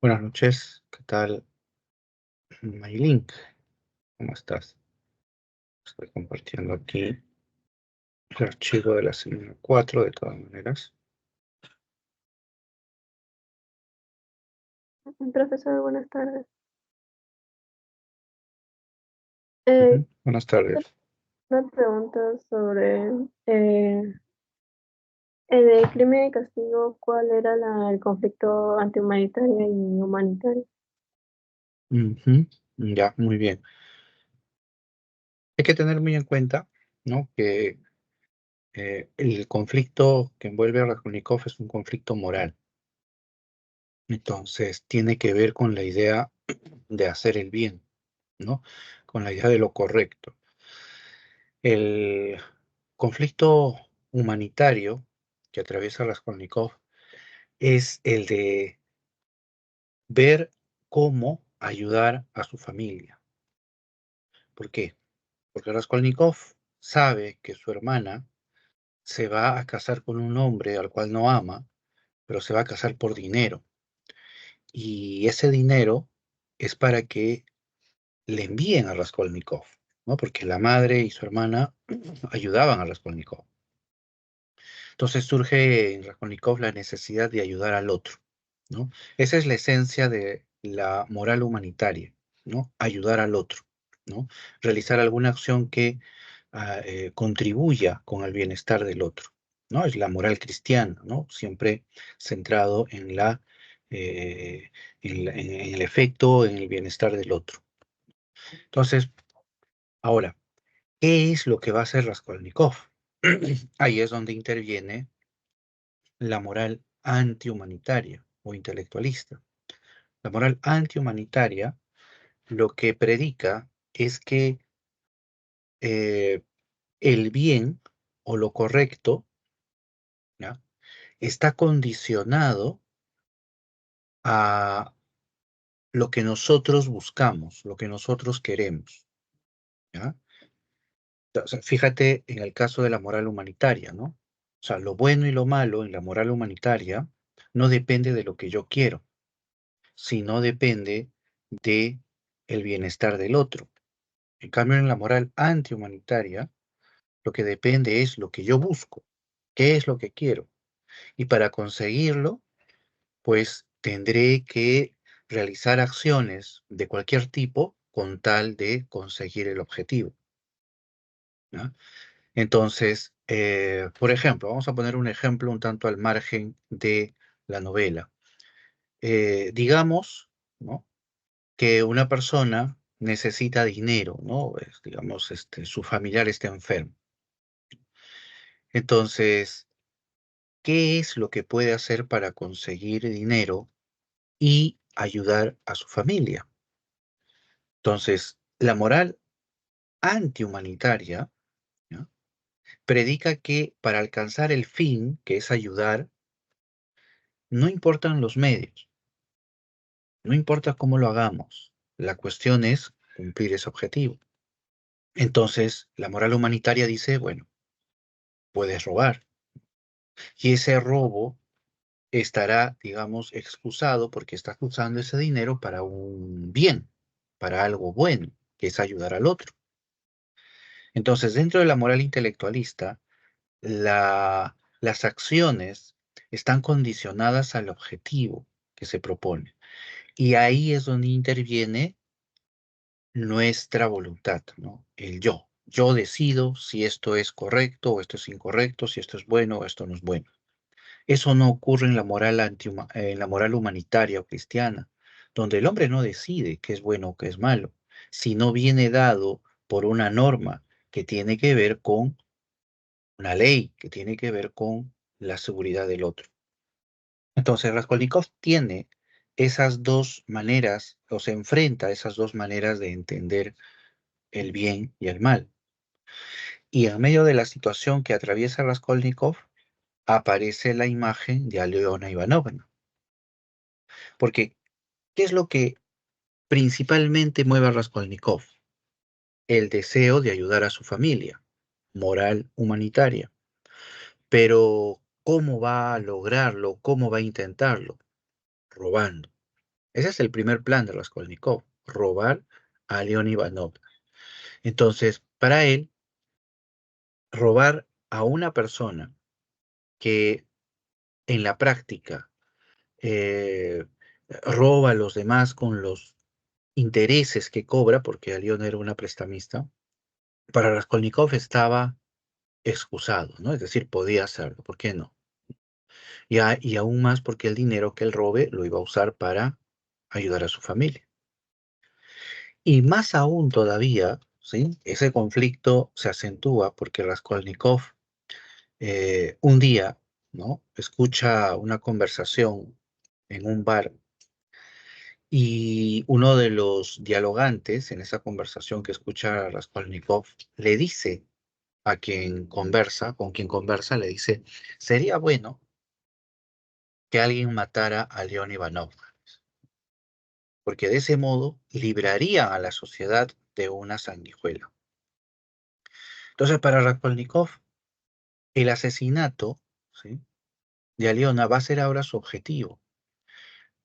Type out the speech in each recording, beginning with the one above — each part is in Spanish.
Buenas noches, ¿qué tal, Maylink? ¿Cómo estás? Estoy compartiendo aquí el archivo de la semana 4, de todas maneras. Profesor, buenas tardes. Eh, Buenas tardes. una pregunta sobre eh, el crimen y castigo, ¿cuál era el conflicto antihumanitario y humanitario? Ujú. Ya, muy bien. Hay que tener muy en cuenta, ¿no?, que el conflicto que envuelve a Raskolnikov es un conflicto moral. Entonces, tiene que ver con la idea de hacer el bien, ¿no? Con la idea de lo correcto. El conflicto humanitario que atraviesa Raskolnikov es el de ver cómo ayudar a su familia. ¿Por qué? Porque Raskolnikov sabe que su hermana se va a casar con un hombre al cual no ama, pero se va a casar por dinero. Y ese dinero es para que le envíen a Raskolnikov, ¿no? Porque la madre y su hermana ayudaban a Raskolnikov. Entonces surge en Raskolnikov la necesidad de ayudar al otro, ¿no? Esa es la esencia de la moral humanitaria, ¿no? Ayudar al otro, ¿no? Realizar alguna acción que contribuya con el bienestar del otro, ¿no? Es la moral cristiana, ¿no? Siempre centrado en eh, en el efecto, en el bienestar del otro. Entonces, ahora, ¿qué es lo que va a hacer Raskolnikov? Ahí es donde interviene la moral antihumanitaria o intelectualista. La moral antihumanitaria lo que predica es que eh, el bien o lo correcto, ¿ya?, está condicionado a lo que nosotros buscamos, lo que nosotros queremos, ¿ya? O sea, fíjate en el caso de la moral humanitaria, ¿no? O sea, lo bueno y lo malo en la moral humanitaria no depende de lo que yo quiero, sino depende de el bienestar del otro. En cambio, en la moral antihumanitaria, lo que depende es lo que yo busco, qué es lo que quiero. Y para conseguirlo, pues tendré que realizar acciones de cualquier tipo con tal de conseguir el objetivo, ¿no? Entonces, por ejemplo, vamos a poner un ejemplo un tanto al margen de la novela. Digamos, ¿no?, que una persona necesita dinero, ¿no? Digamos, su familiar está enfermo. Entonces, ¿qué es lo que puede hacer para conseguir dinero y ayudar a su familia? Entonces, la moral antihumanitaria, ¿no?, predica que para alcanzar el fin, que es ayudar, no importan los medios, no importa cómo lo hagamos, la cuestión es cumplir ese objetivo. Entonces, la moral humanitaria dice, bueno, puedes robar, y ese robo estará, digamos, excusado porque estás usando ese dinero para un bien, para algo bueno, que es ayudar al otro. Entonces, dentro de la moral intelectualista, las acciones están condicionadas al objetivo que se propone. Y ahí es donde interviene nuestra voluntad, ¿no? El yo. Yo decido si esto es correcto o esto es incorrecto, si esto es bueno o esto no es bueno. Eso no ocurre en la moral en la moral humanitaria o cristiana, donde el hombre no decide qué es bueno o qué es malo, sino viene dado por una norma que tiene que ver con una ley, que tiene que ver con la seguridad del otro. Entonces, Raskolnikov tiene esas dos maneras, o se enfrenta a esas dos maneras de entender el bien y el mal. Y en medio de la situación que atraviesa Raskolnikov, aparece la imagen de Aliona Ivanovna. Porque, ¿qué es lo que principalmente mueve a Raskolnikov? El deseo de ayudar a su familia, moral humanitaria. Pero, ¿cómo va a lograrlo? ¿Cómo va a intentarlo? Robando. Ese es el primer plan de Raskolnikov, robar a Leon Ivanov. Entonces, para él, robar a una persona que en la práctica eh, roba a los demás con los intereses que cobra, porque Leon era una prestamista, para Raskolnikov estaba excusado, ¿no? Es decir, podía hacerlo, ¿por qué no? Y aún más porque el dinero que él robe lo iba a usar para ayudar a su familia. Y más aún todavía, ¿sí? Ese conflicto se acentúa porque Raskolnikov un día, ¿no? Escucha una conversación en un bar y uno de los dialogantes en esa conversación que escucha a Raskolnikov le dice a quien conversa, con quien conversa, le dice, sería bueno que alguien matara a León Ivanov, porque de ese modo libraría a la sociedad de una sanguijuela. Entonces, para Raskolnikov, el asesinato, ¿sí?, de Aliona va a ser ahora su objetivo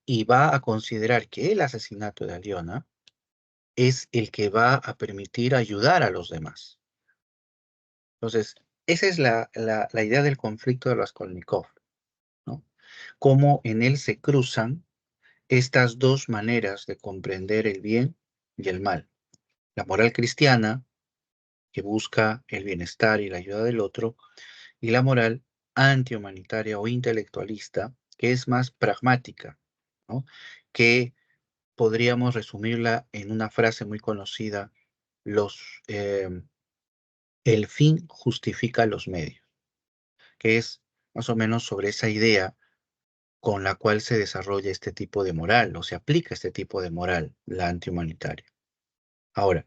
y va a considerar que el asesinato de Aliona es el que va a permitir ayudar a los demás. Entonces, esa es la idea del conflicto de Raskolnikov, ¿no? Cómo en él se cruzan estas dos maneras de comprender el bien y el mal. La moral cristiana, que busca el bienestar y la ayuda del otro, y la moral antihumanitaria o intelectualista, que es más pragmática, ¿no? Que podríamos resumirla en una frase muy conocida, los, eh, el fin justifica los medios, que es más o menos sobre esa idea con la cual se desarrolla este tipo de moral o se aplica este tipo de moral, la antihumanitaria. Ahora,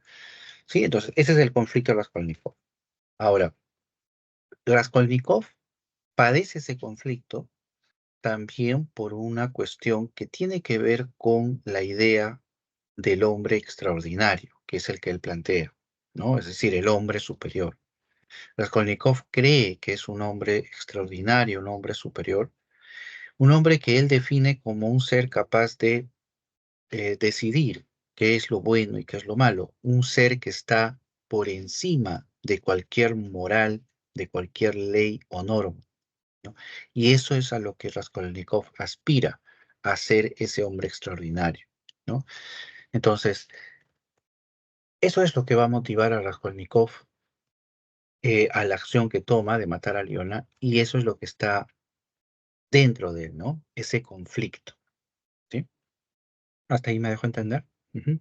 sí, entonces ese es el conflicto de Raskolnikov. Ahora, Raskolnikov padece ese conflicto también por una cuestión que tiene que ver con la idea del hombre extraordinario, que es el que él plantea, ¿no? Es decir, el hombre superior. Raskolnikov cree que es un hombre extraordinario, un hombre superior, un hombre que él define como un ser capaz de decidir qué es lo bueno y qué es lo malo, un ser que está por encima de cualquier moral, de cualquier ley o norma, ¿no? Y eso es a lo que Raskolnikov aspira, a ser ese hombre extraordinario, ¿no? Entonces, eso es lo que va a motivar a Raskolnikov a la acción que toma de matar a Leona, y eso es lo que está dentro de él, ¿no? Ese conflicto, ¿sí? Hasta ahí me dejo entender. Ujú.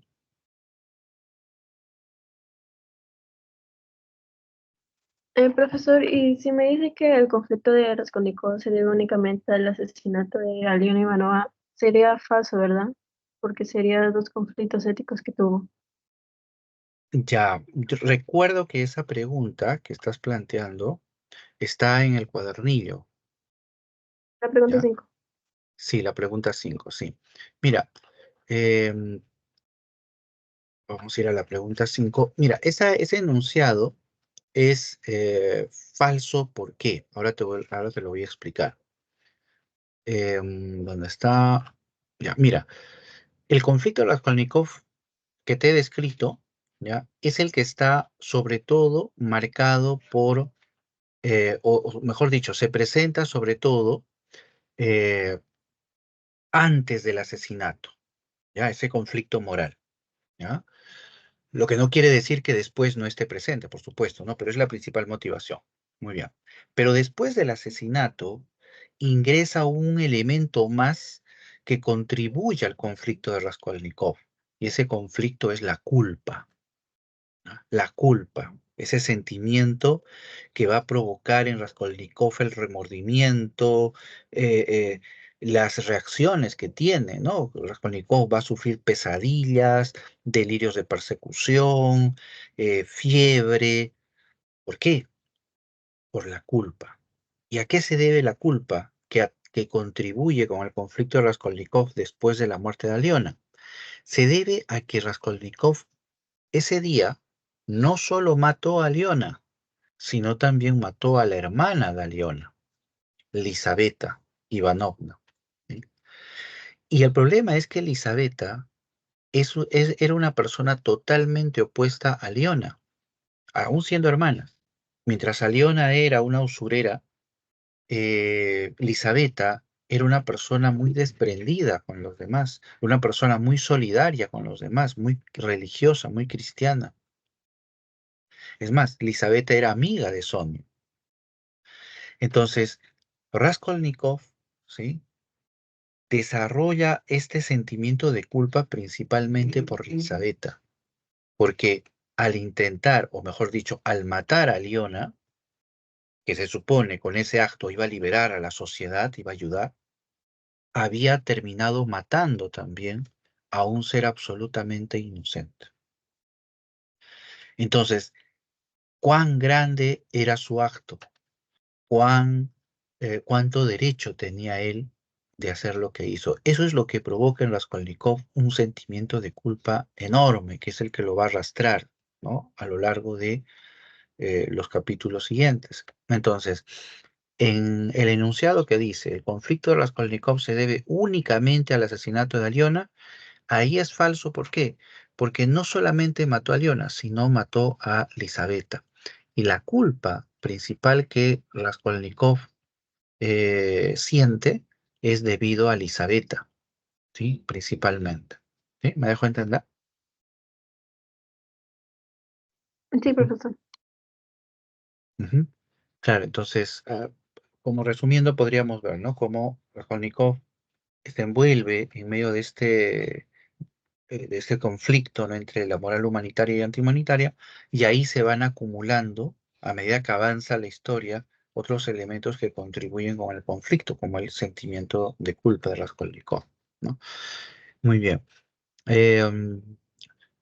Profesor, y si me dice que el conflicto de Raskolnikov se debe únicamente al asesinato de Aliona Ivanova, sería falso, ¿verdad? Porque serían dos conflictos éticos que tuvo. Ya, yo recuerdo que esa pregunta que estás planteando está en el cuadernillo, La pregunta ¿ya? 5. Sí, la pregunta 5, sí. Mira, em, vamos a ir a la pregunta 5. Mira, ese enunciado es falso, ¿por qué? Ahora te lo voy a explicar. ¿Dónde está? Ya, mira, el conflicto de Raskolnikov que te he descrito, ¿ya? Es el que está sobre todo marcado por, o mejor dicho, se presenta sobre todo eh, antes del asesinato, ¿ya? Ese conflicto moral, ¿ya? Lo que no quiere decir que después no esté presente, por supuesto, ¿no? Pero es la principal motivación. Muy bien. Pero después del asesinato ingresa un elemento más que contribuye al conflicto de Raskolnikov. Y ese conflicto es la culpa, ¿no? La culpa, ese sentimiento que va a provocar en Raskolnikov el remordimiento, eh, eh, las reacciones que tiene, ¿no? Raskolnikov va a sufrir pesadillas, delirios de persecución, fiebre. ¿Por qué? Por la culpa. ¿Y a qué se debe la culpa que contribuye con el conflicto de Raskolnikov después de la muerte de Aliona? Se debe a que Raskolnikov ese día no solo mató a Leona, sino también mató a la hermana de Leona, Lisaveta Ivanovna, ¿sí? Y el problema es que Elisabetta era una persona totalmente opuesta a Leona, aún siendo hermanas. Mientras Leona era una usurera, Elisabetta era una persona muy desprendida con los demás, una persona muy solidaria con los demás, muy religiosa, muy cristiana. Es más, Elisabetta era amiga de Sonia. Entonces, Raskolnikov, ¿sí? Desarrolla este sentimiento de culpa principalmente por Elisabetta, porque al intentar, o mejor dicho, al matar a Leona, que se supone con ese acto iba a liberar a la sociedad, iba a ayudar, había terminado matando también a un ser absolutamente inocente. Entonces, ¿cuán grande era su acto? ¿Cuánto derecho tenía él de hacer lo que hizo? Eso es lo que provoca en Raskolnikov un sentimiento de culpa enorme, que es el que lo va a arrastrar, ¿no? A lo largo de los capítulos siguientes. Entonces, en el enunciado que dice, el conflicto de Raskolnikov se debe únicamente al asesinato de Aliona, ahí es falso. ¿Por qué? Porque no solamente mató a Aliona, sino mató a Lisabeta. Y la culpa principal que Raskolnikov siente es debido a Lisabeta, ¿sí? Principalmente. ¿Sí? ¿Me dejo entender? Sí, profesor. Ujú. Claro, entonces, como resumiendo, podríamos ver, ¿no? Cómo Raskolnikov se envuelve en medio de este conflicto, ¿no? Entre la moral humanitaria y antihumanitaria, y ahí se van acumulando, a medida que avanza la historia, otros elementos que contribuyen con el conflicto, como el sentimiento de culpa de Raskolnikov, ¿no? Muy bien.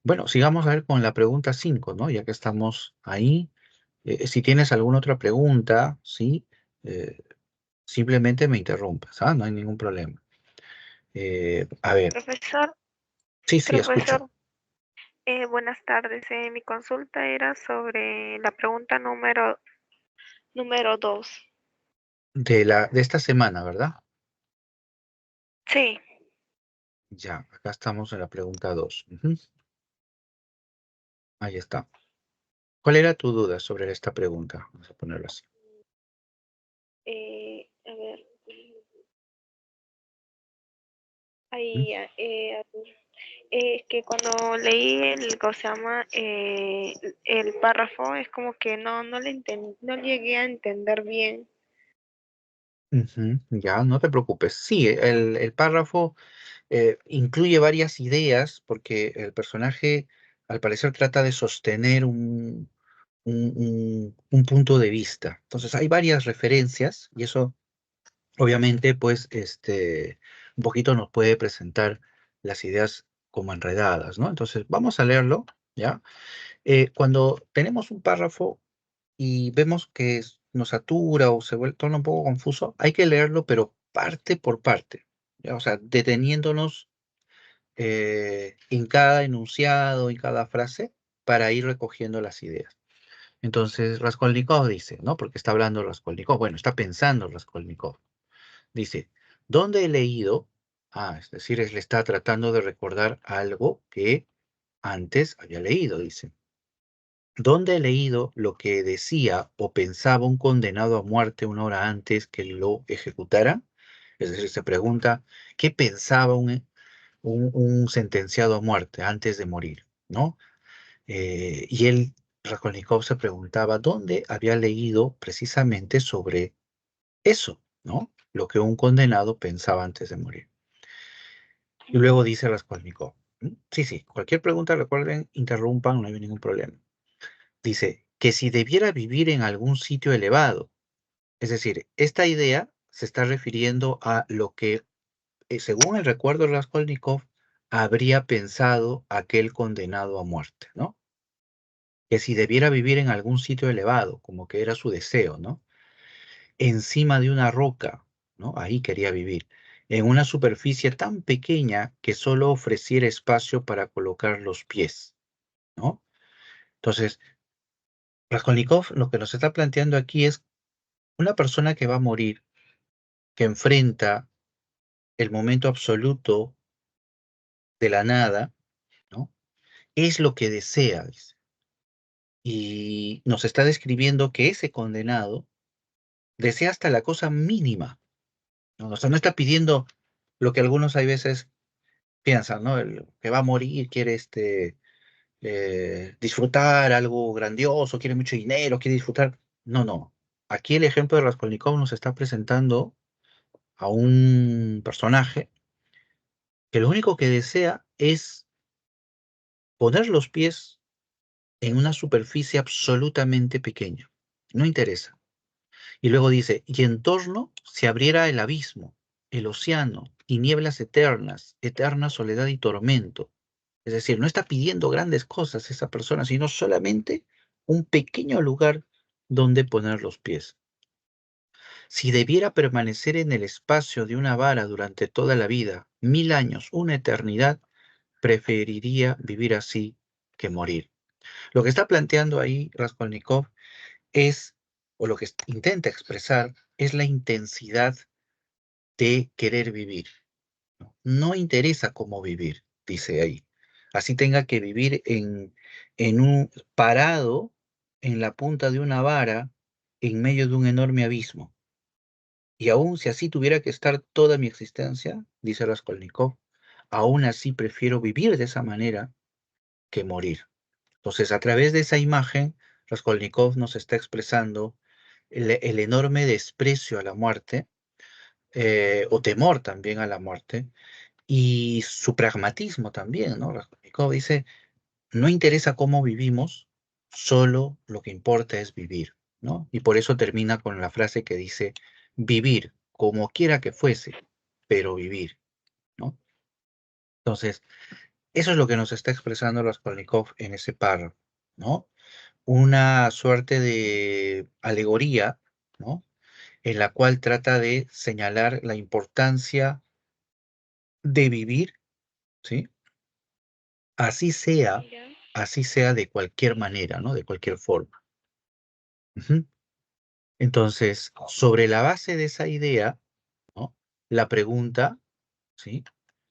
Bueno, sigamos a ver con la pregunta 5, ¿no? Ya que estamos ahí. Si tienes alguna otra pregunta, ¿sí? Eh, simplemente me interrumpes, ¿ah? No hay ningún problema. A ver, Profesor, sí, sí, escucho. profesor, buenas tardes. Mi consulta era sobre la pregunta número 2. De esta semana, ¿verdad? Sí, Ya, acá estamos en la pregunta 2. Ujú. Ahí está. ¿Cuál era tu duda sobre esta pregunta? Vamos a ponerlo así. a ver, ¿Mm? ahí, es que cuando leí ¿cómo se llama? El párrafo, es como que no llegué a entender bien. Ujú. Ya, no te preocupes. Sí, el párrafo incluye varias ideas porque el personaje al parecer trata de sostener un punto de vista. Entonces hay varias referencias y eso obviamente pues un poquito nos puede presentar las ideas como enredadas, ¿no? Entonces vamos a leerlo, ¿ya? Cuando tenemos un párrafo y vemos que nos satura o se vuelve torna un poco confuso, hay que leerlo pero parte por parte, ¿ya? O sea, deteniéndonos en cada enunciado, en cada frase, para ir recogiendo las ideas. Entonces, Raskolnikov dice, ¿no? Porque está hablando Raskolnikov, bueno, está pensando Raskolnikov. Dice, ¿dónde he leído? Es decir, él está tratando de recordar algo que antes había leído, dice. ¿Dónde he leído lo que decía o pensaba un condenado a muerte una hora antes que lo ejecutara? Es decir, se pregunta, ¿qué pensaba un sentenciado a muerte antes de morir, ¿no? Y él, Raskolnikov, se preguntaba dónde había leído precisamente sobre eso, ¿no? Lo que un condenado pensaba antes de morir. Y luego dice Raskolnikov, sí, sí, cualquier pregunta, recuerden, interrumpan, no hay ningún problema. Dice que si debiera vivir en algún sitio elevado, es decir, esta idea se está refiriendo a lo que, según el recuerdo de Raskolnikov, habría pensado aquel condenado a muerte, ¿no? Que si debiera vivir en algún sitio elevado, como que era su deseo, ¿no? Encima de una roca, ¿no? Ahí quería vivir, en una superficie tan pequeña que solo ofreciera espacio para colocar los pies, ¿no? Entonces, Raskolnikov lo que nos está planteando aquí es una persona que va a morir, que enfrenta el momento absoluto de la nada, ¿no? Es lo que desea, dice. Y nos está describiendo que ese condenado desea hasta la cosa mínima, ¿no? O sea, no está pidiendo lo que algunos hay veces piensan, ¿no? El que va a morir quiere disfrutar algo grandioso, quiere mucho dinero, quiere disfrutar. No, no. Aquí el ejemplo de Raskolnikov nos está presentando a un personaje que lo único que desea es poner los pies en una superficie absolutamente pequeña. No interesa. Y luego dice, y en torno se abriera el abismo, el océano, y nieblas eternas, eterna soledad y tormento. Es decir, no está pidiendo grandes cosas esa persona, sino solamente un pequeño lugar donde poner los pies. Si debiera permanecer en el espacio de una vara durante toda la vida, 1000 años, una eternidad, preferiría vivir así que morir. Lo que está planteando ahí Raskolnikov es, o lo que intenta expresar, es la intensidad de querer vivir. No interesa cómo vivir, dice ahí. Así tenga que vivir en un parado en la punta de una vara en medio de un enorme abismo. Y aún si así tuviera que estar toda mi existencia, dice Raskolnikov, aún así prefiero vivir de esa manera que morir. Entonces, a través de esa imagen, Raskolnikov nos está expresando el enorme desprecio a la muerte, o temor también a la muerte, y su pragmatismo también, ¿no? Raskolnikov dice, no interesa cómo vivimos, solo lo que importa es vivir, ¿no? Y por eso termina con la frase que dice, vivir, como quiera que fuese, pero vivir, ¿no? Entonces, eso es lo que nos está expresando Raskolnikov en ese párrafo, ¿no? Una suerte de alegoría, ¿no? En la cual trata de señalar la importancia de vivir, ¿sí? Así sea, Ya. así sea de cualquier manera, ¿no? De cualquier forma. Ujú. Entonces, sobre la base de esa idea, ¿no? La pregunta, ¿sí?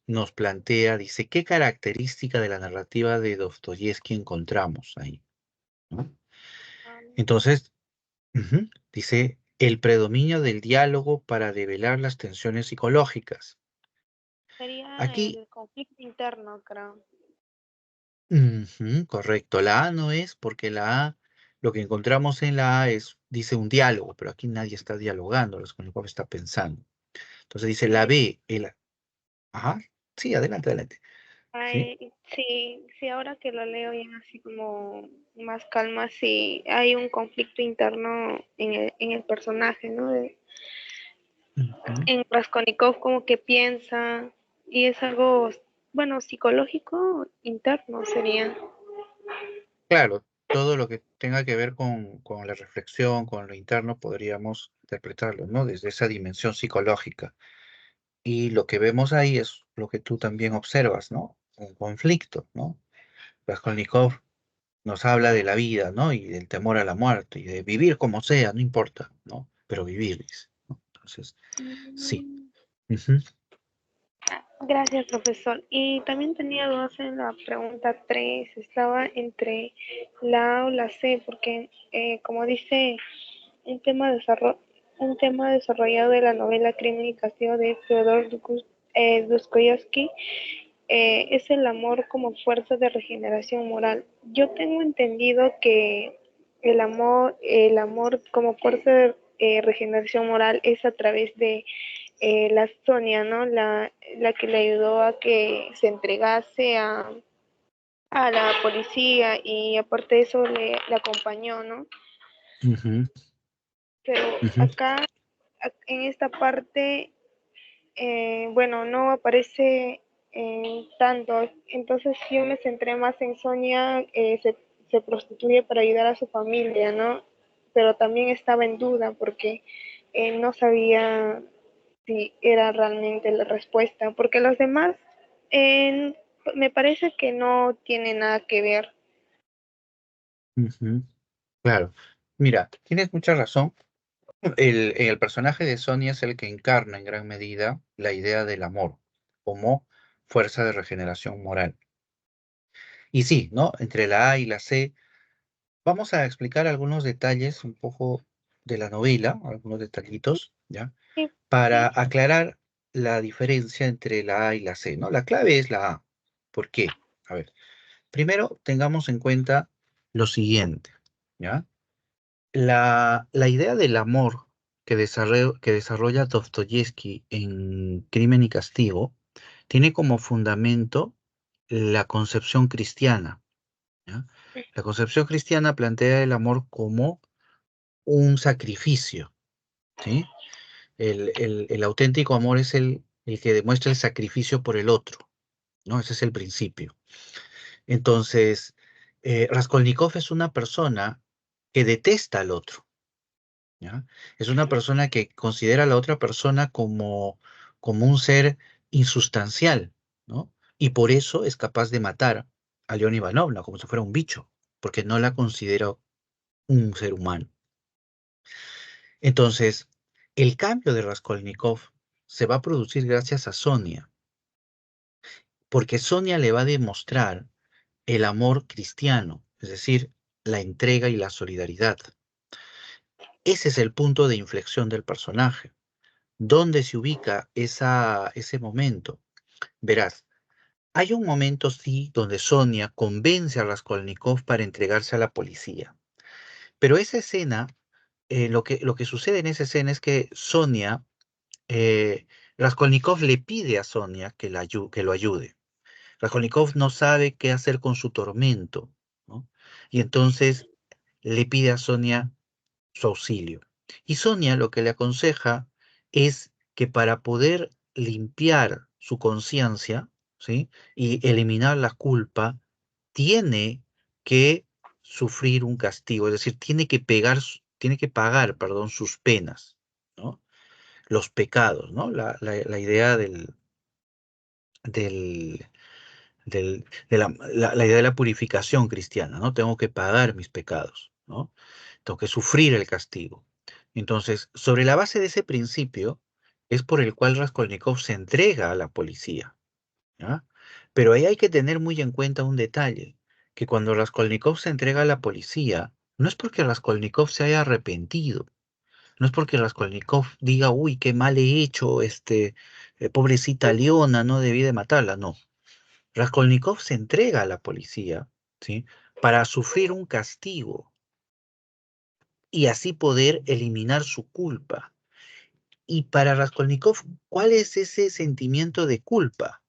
Nos plantea, dice, ¿qué característica de la narrativa de Dostoyevsky encontramos ahí? ¿No? Entonces, dice, el predominio del diálogo para develar las tensiones psicológicas. Sería Aquí, el conflicto interno, creo. correcto, la A no es porque la A, lo que encontramos en la A es, dice un diálogo, pero aquí nadie está dialogando, Raskolnikov está pensando. Entonces dice la Sí. B, ajá, sí, adelante, adelante, ¿sí? Ay, sí, sí, ahora que lo leo ya así como más calma, sí, hay un conflicto interno en el personaje, ¿no? Ujú. En Raskolnikov como que piensa y es algo, bueno, psicológico interno sería. Claro, todo lo que tenga que ver con la reflexión, con lo interno, podríamos interpretarlo, ¿no? Desde esa dimensión psicológica. Y lo que vemos ahí es lo que tú también observas, ¿no? Un conflicto, ¿no? Raskolnikov nos habla de la vida, ¿no? Y del temor a la muerte, y de vivir como sea, no importa, ¿no? Pero vivir, dice, ¿no? Entonces, sí. Mm, Ujú, Gracias, profesor. Y también tenía dudas en la pregunta 3. Estaba entre la A o la C, porque como dice un tema, un tema desarrollado de la novela Crimen y Castigo de Fyodor Dostoyevsky, es el amor como fuerza de regeneración moral. Yo tengo entendido que el amor como fuerza de regeneración moral es a través de la Sonia, ¿no? La que le ayudó a que se entregase a la policía y aparte de eso le acompañó, ¿no? ujú, Pero ujú, acá, en esta parte, bueno, no aparece tanto. Entonces yo me centré más en Sonia, se prostituye para ayudar a su familia, ¿no? Pero también estaba en duda porque no sabía si era realmente la respuesta, porque los demás eh, me parece que no tiene nada que ver. ujú. Claro. Mira, tienes mucha razón. El personaje de Sonia es el que encarna en gran medida la idea del amor como fuerza de regeneración moral. Y sí, ¿no? Entre la A y la C, vamos a explicar algunos detalles un poco de la novela, algunos detallitos, ¿ya? Sí, Para aclarar la diferencia entre la A y la C, ¿no? La clave es la A. ¿Por qué? A ver, primero tengamos en cuenta lo siguiente, ¿ya? La idea del amor que desarrolla Dostoyevsky en Crimen y Castigo tiene como fundamento la concepción cristiana, ¿ya? La concepción cristiana plantea el amor como un sacrificio, ¿sí? El auténtico amor es el que demuestra el sacrificio por el otro, ¿no? Ese es el principio. Entonces, Raskolnikov es una persona que detesta al otro, ¿ya? Es una persona que considera a la otra persona como un ser insustancial, ¿no? Y por eso es capaz de matar a León Ivanovna como si fuera un bicho, porque no la considera un ser humano. Entonces, el cambio de Raskolnikov se va a producir gracias a Sonia, porque Sonia le va a demostrar el amor cristiano, es decir, la entrega y la solidaridad. Ese es el punto de inflexión del personaje. ¿Dónde se ubica ese momento? Verás, hay un momento, sí, donde Sonia convence a Raskolnikov para entregarse a la policía. Pero esa escena, lo que sucede en esa escena es que Sonia, Raskolnikov le pide a Sonia que lo ayude. Raskolnikov no sabe qué hacer con su tormento, ¿no? Y entonces le pide a Sonia su auxilio. Y Sonia lo que le aconseja es que para poder limpiar su conciencia, ¿sí? Y eliminar la culpa, tiene que sufrir un castigo, es decir, tiene que pagar, perdón, sus penas, ¿no? Los pecados, ¿no? La idea del, la idea de la purificación cristiana, ¿no? Tengo que pagar mis pecados, ¿no? Tengo que sufrir el castigo. Entonces, sobre la base de ese principio, es por el cual Raskolnikov se entrega a la policía, ¿ya? Pero ahí hay que tener muy en cuenta un detalle, que cuando Raskolnikov se entrega a la policía, no es porque Raskolnikov se haya arrepentido, no es porque Raskolnikov diga, uy, qué mal he hecho, pobrecita Leona, no debí de matarla, no. Raskolnikov se entrega a la policía, ¿sí? Para sufrir un castigo y así poder eliminar su culpa. Y para Raskolnikov, ¿cuál es ese sentimiento de culpa?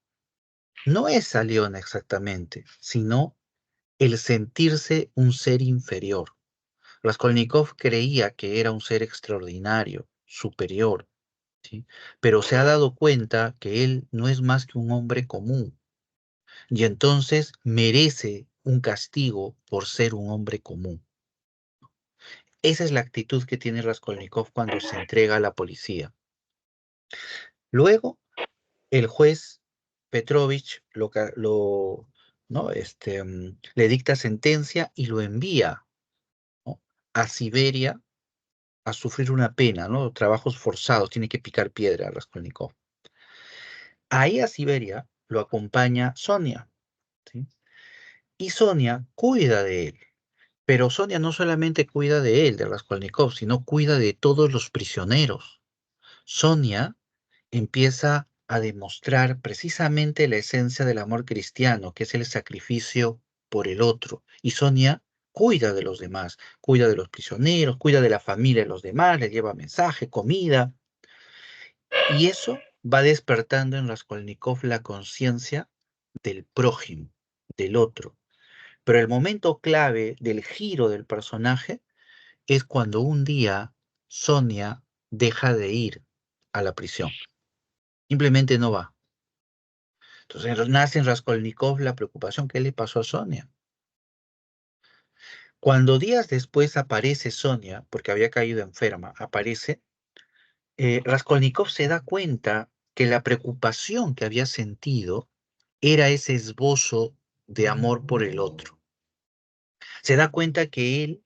No es a Leona exactamente, sino el sentirse un ser inferior. Raskolnikov creía que era un ser extraordinario, superior, ¿sí? Pero se ha dado cuenta que él no es más que un hombre común y entonces merece un castigo por ser un hombre común. Esa es la actitud que tiene Raskolnikov cuando se entrega a la policía. Luego, el juez Petrovich ¿no? Le dicta sentencia y lo envía, ¿no? A Siberia a sufrir una pena, ¿no? Trabajos forzados, tiene que picar piedra Raskolnikov. Ahí a Siberia lo acompaña Sonia, ¿sí? Y Sonia cuida de él. Pero Sonia no solamente cuida de él, de Raskolnikov, sino cuida de todos los prisioneros. Sonia empieza a demostrar precisamente la esencia del amor cristiano, que es el sacrificio por el otro. Y Sonia cuida de los demás, cuida de los prisioneros, cuida de la familia de los demás, les lleva mensaje, comida. Y eso va despertando en Raskolnikov la conciencia del prójimo, del otro. Pero el momento clave del giro del personaje es cuando un día Sonia deja de ir a la prisión. Simplemente no va. Entonces nace en Raskolnikov la preocupación, ¿qué le pasó a Sonia? Cuando días después aparece Sonia, porque había caído enferma, aparece, Raskolnikov se da cuenta que la preocupación que había sentido era ese esbozo de amor por el otro. Se da cuenta que él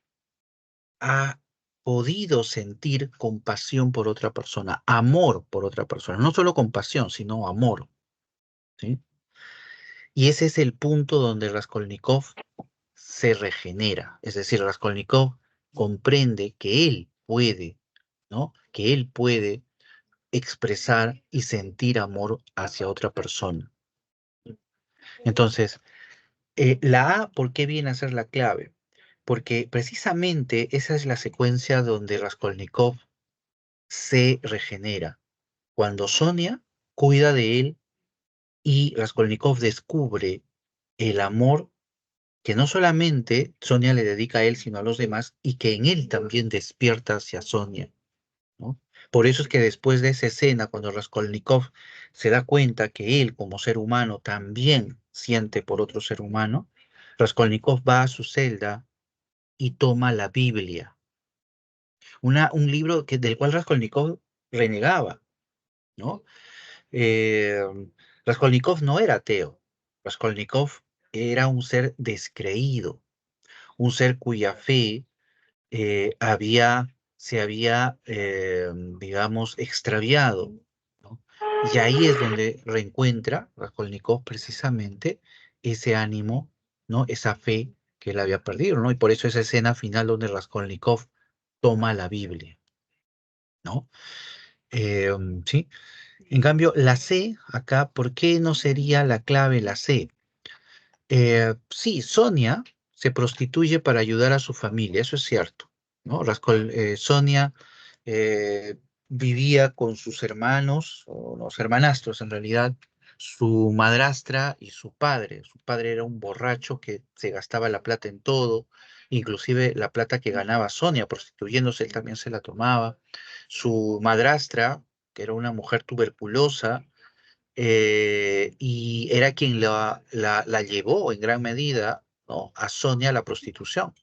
ha podido sentir compasión por otra persona, amor por otra persona, no solo compasión, sino amor, ¿sí? Y ese es el punto donde Raskolnikov se regenera, es decir, Raskolnikov comprende que él puede, ¿no? Que él puede expresar y sentir amor hacia otra persona. Entonces, la A, ¿por qué viene a ser la clave? Porque precisamente esa es la secuencia donde Raskolnikov se regenera. Cuando Sonia cuida de él y Raskolnikov descubre el amor que no solamente Sonia le dedica a él, sino a los demás, y que en él también despierta hacia Sonia, ¿no? Por eso es que después de esa escena, cuando Raskolnikov se da cuenta que él, como ser humano, también siente por otro ser humano, Raskolnikov va a su celda y toma la Biblia, un libro del cual Raskolnikov renegaba, ¿no? Eh, Raskolnikov no era ateo, Raskolnikov era un ser descreído, un ser cuya fe se había, digamos, extraviado, ¿no? Y ahí es donde reencuentra Raskolnikov precisamente ese ánimo, ¿no? Esa fe que él había perdido, ¿no? Y por eso esa escena final donde Raskolnikov toma la Biblia, ¿no? Sí. En cambio, la C, acá, ¿por qué no sería la clave la C? Sí, Sonia se prostituye para ayudar a su familia, eso es cierto, ¿no? Sonia vivía con sus hermanos, o los hermanastros en realidad, su madrastra y su padre. Su padre era un borracho que se gastaba la plata en todo, inclusive la plata que ganaba Sonia prostituyéndose, él también se la tomaba. Su madrastra, que era una mujer tuberculosa, y era quien la llevó en gran medida, ¿no? A Sonia a la prostitución.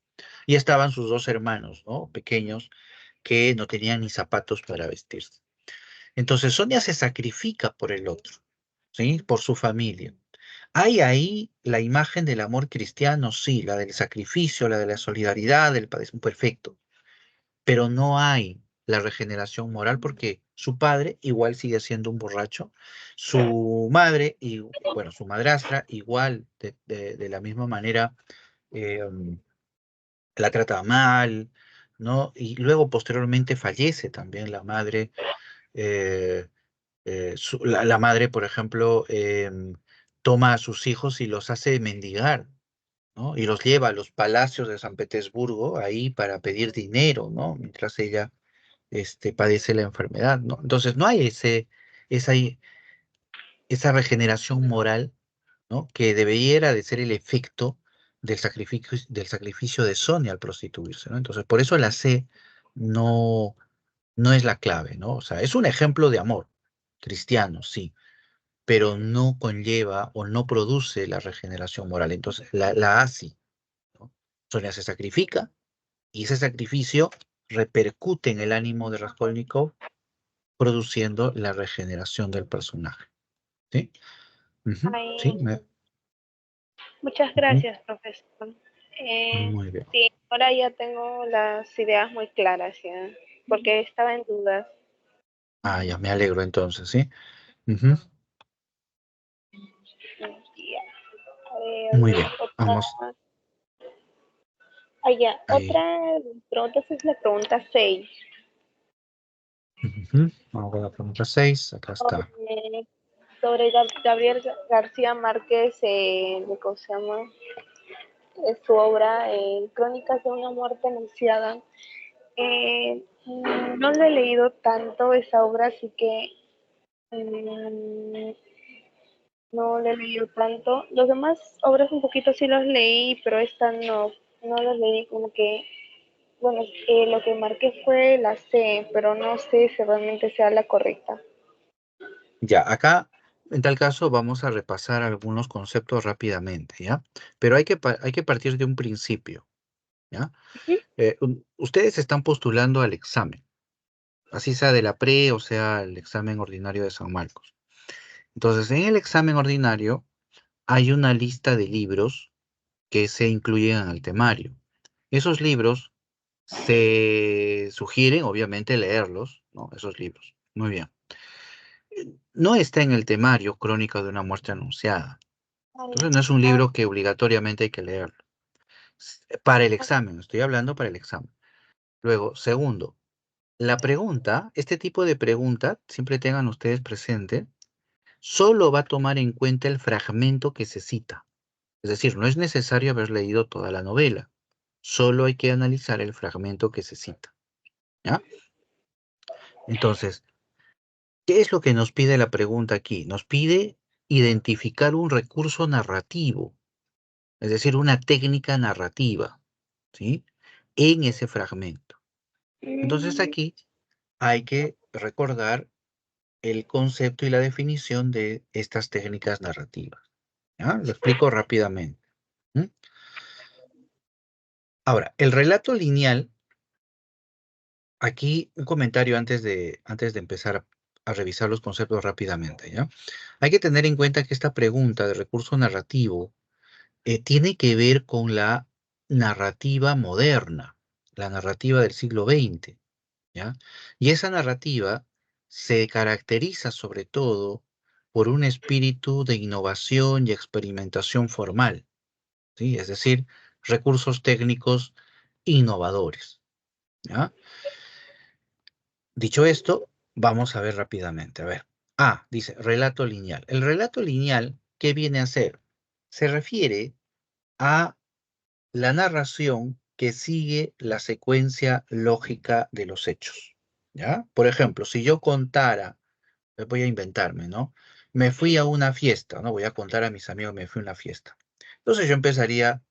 Y estaban sus dos hermanos, ¿no? Pequeños, que no tenían ni zapatos para vestirse. Entonces Sonia se sacrifica por el otro, ¿sí? Por su familia. ¿Hay ahí la imagen del amor cristiano? Sí, la del sacrificio, la de la solidaridad, del padecimiento, perfecto, pero no hay la regeneración moral porque su padre igual sigue siendo un borracho, su madre y bueno, su madrastra igual de la misma manera eh, la trata mal, ¿no? Y luego posteriormente fallece también la madre, eh, la madre, por ejemplo, toma a sus hijos y los hace mendigar, ¿no? Y los lleva a los palacios de San Petersburgo ahí para pedir dinero, ¿no? Mientras ella padece la enfermedad, ¿no? Entonces no hay esa, esa regeneración moral, ¿no? Que debiera de ser el efecto del sacrificio de Sonia al prostituirse, ¿no? Entonces, por eso la C no, no es la clave, ¿no? O sea, es un ejemplo de amor cristiano, sí, pero no conlleva o no produce la regeneración moral. Entonces, la A sí, ¿no? Sonia se sacrifica y ese sacrificio repercute en el ánimo de Raskolnikov produciendo la regeneración del personaje. ¿Sí? Ujú, sí, Ay, muchas ujú, gracias, profesor. muy bien. Sí, ahora ya tengo las ideas muy claras, ya, porque estaba en dudas. Ah, ya me alegro entonces, ¿sí? Ujú, Ya, a ver, muy bien. Vamos otra, ya, ahí. otra pregunta es la pregunta 6. Ujú, vamos con la pregunta 6. Acá está. sobre, sobre Gabriel García Márquez, ¿cómo se llama? Su obra Crónicas de una muerte anunciada. No lo he leído tanto esa obra, así que mm, no lo he leído tanto. Los demás obras un poquito sí los leí, pero esta no, no los leí como que, bueno, lo que marqué fue la C, pero no sé si realmente sea la correcta. Ya, acá, en tal caso, vamos a repasar algunos conceptos rápidamente, ¿ya? Pero hay que partir de un principio, ¿ya? Ustedes están postulando al examen, así sea de la pre o sea el examen ordinario de San Marcos. Entonces, en el examen ordinario hay una lista de libros que se incluyen en el temario. Esos libros se sugieren, obviamente, leerlos, ¿no? Esos libros. Muy bien. No está en el temario Crónica de una muerte anunciada. Entonces no es un libro que obligatoriamente hay que leerlo. Para el examen, estoy hablando para el examen. Luego, segundo, la pregunta, este tipo de pregunta, siempre tengan ustedes presente, solo va a tomar en cuenta el fragmento que se cita. Es decir, no es necesario haber leído toda la novela. Solo hay que analizar el fragmento que se cita. ¿Ya? Entonces, ¿qué es lo que nos pide la pregunta aquí? Nos pide identificar un recurso narrativo, es decir, una técnica narrativa, ¿sí? En ese fragmento. Entonces aquí hay que recordar el concepto y la definición de estas técnicas narrativas. ¿Ya? Lo explico rápidamente. ¿Mm? Ahora, el relato lineal, aquí un comentario antes de empezar a revisar los conceptos rápidamente, ¿ya? Hay que tener en cuenta que esta pregunta de recurso narrativo tiene que ver con la narrativa moderna, la narrativa del siglo XX, ¿ya? Y esa narrativa se caracteriza sobre todo por un espíritu de innovación y experimentación formal, ¿sí? Es decir, recursos técnicos innovadores, ¿ya? Dicho esto, vamos a ver rápidamente. A ver. Dice relato lineal. El relato lineal, ¿qué viene a ser? Se refiere a la narración que sigue la secuencia lógica de los hechos. ¿Ya? Por ejemplo, si yo contara, voy a inventarme, ¿no? Me fui a una fiesta, ¿no? Voy a contar a mis amigos, me fui a una fiesta. Entonces yo empezaría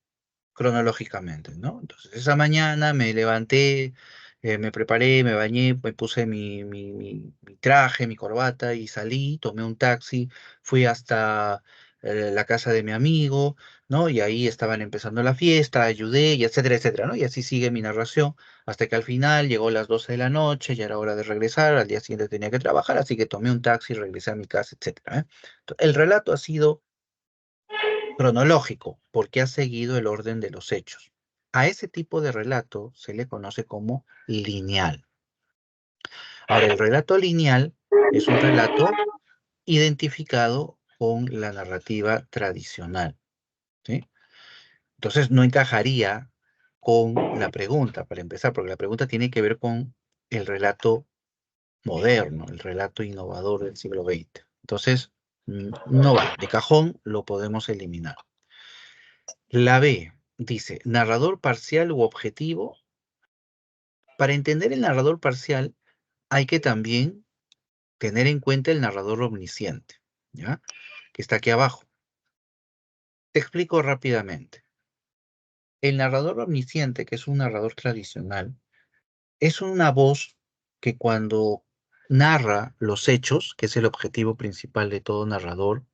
cronológicamente, ¿no? Entonces, esa mañana me levanté, me preparé, me bañé, me puse mi traje, mi corbata y salí, tomé un taxi, fui hasta la casa de mi amigo, ¿no? Y ahí estaban empezando la fiesta, ayudé, y etcétera, etcétera, ¿no? Y así sigue mi narración, hasta que al final llegó las 12 de la noche, ya era hora de regresar, al día siguiente tenía que trabajar, así que tomé un taxi, regresé a mi casa, etcétera, ¿eh? El relato ha sido cronológico, porque ha seguido el orden de los hechos. A ese tipo de relato se le conoce como lineal. Ahora, el relato lineal es un relato identificado con la narrativa tradicional, ¿sí? Entonces, no encajaría con la pregunta, para empezar, porque la pregunta tiene que ver con el relato moderno, el relato innovador del siglo XX. Entonces, no va, de cajón lo podemos eliminar. La B dice, narrador parcial u objetivo. Para entender el narrador parcial hay que también tener en cuenta el narrador omnisciente, ¿ya? Que está aquí abajo. Te explico rápidamente. El narrador omnisciente, que es un narrador tradicional, es una voz que cuando narra los hechos, que es el objetivo principal de todo narrador,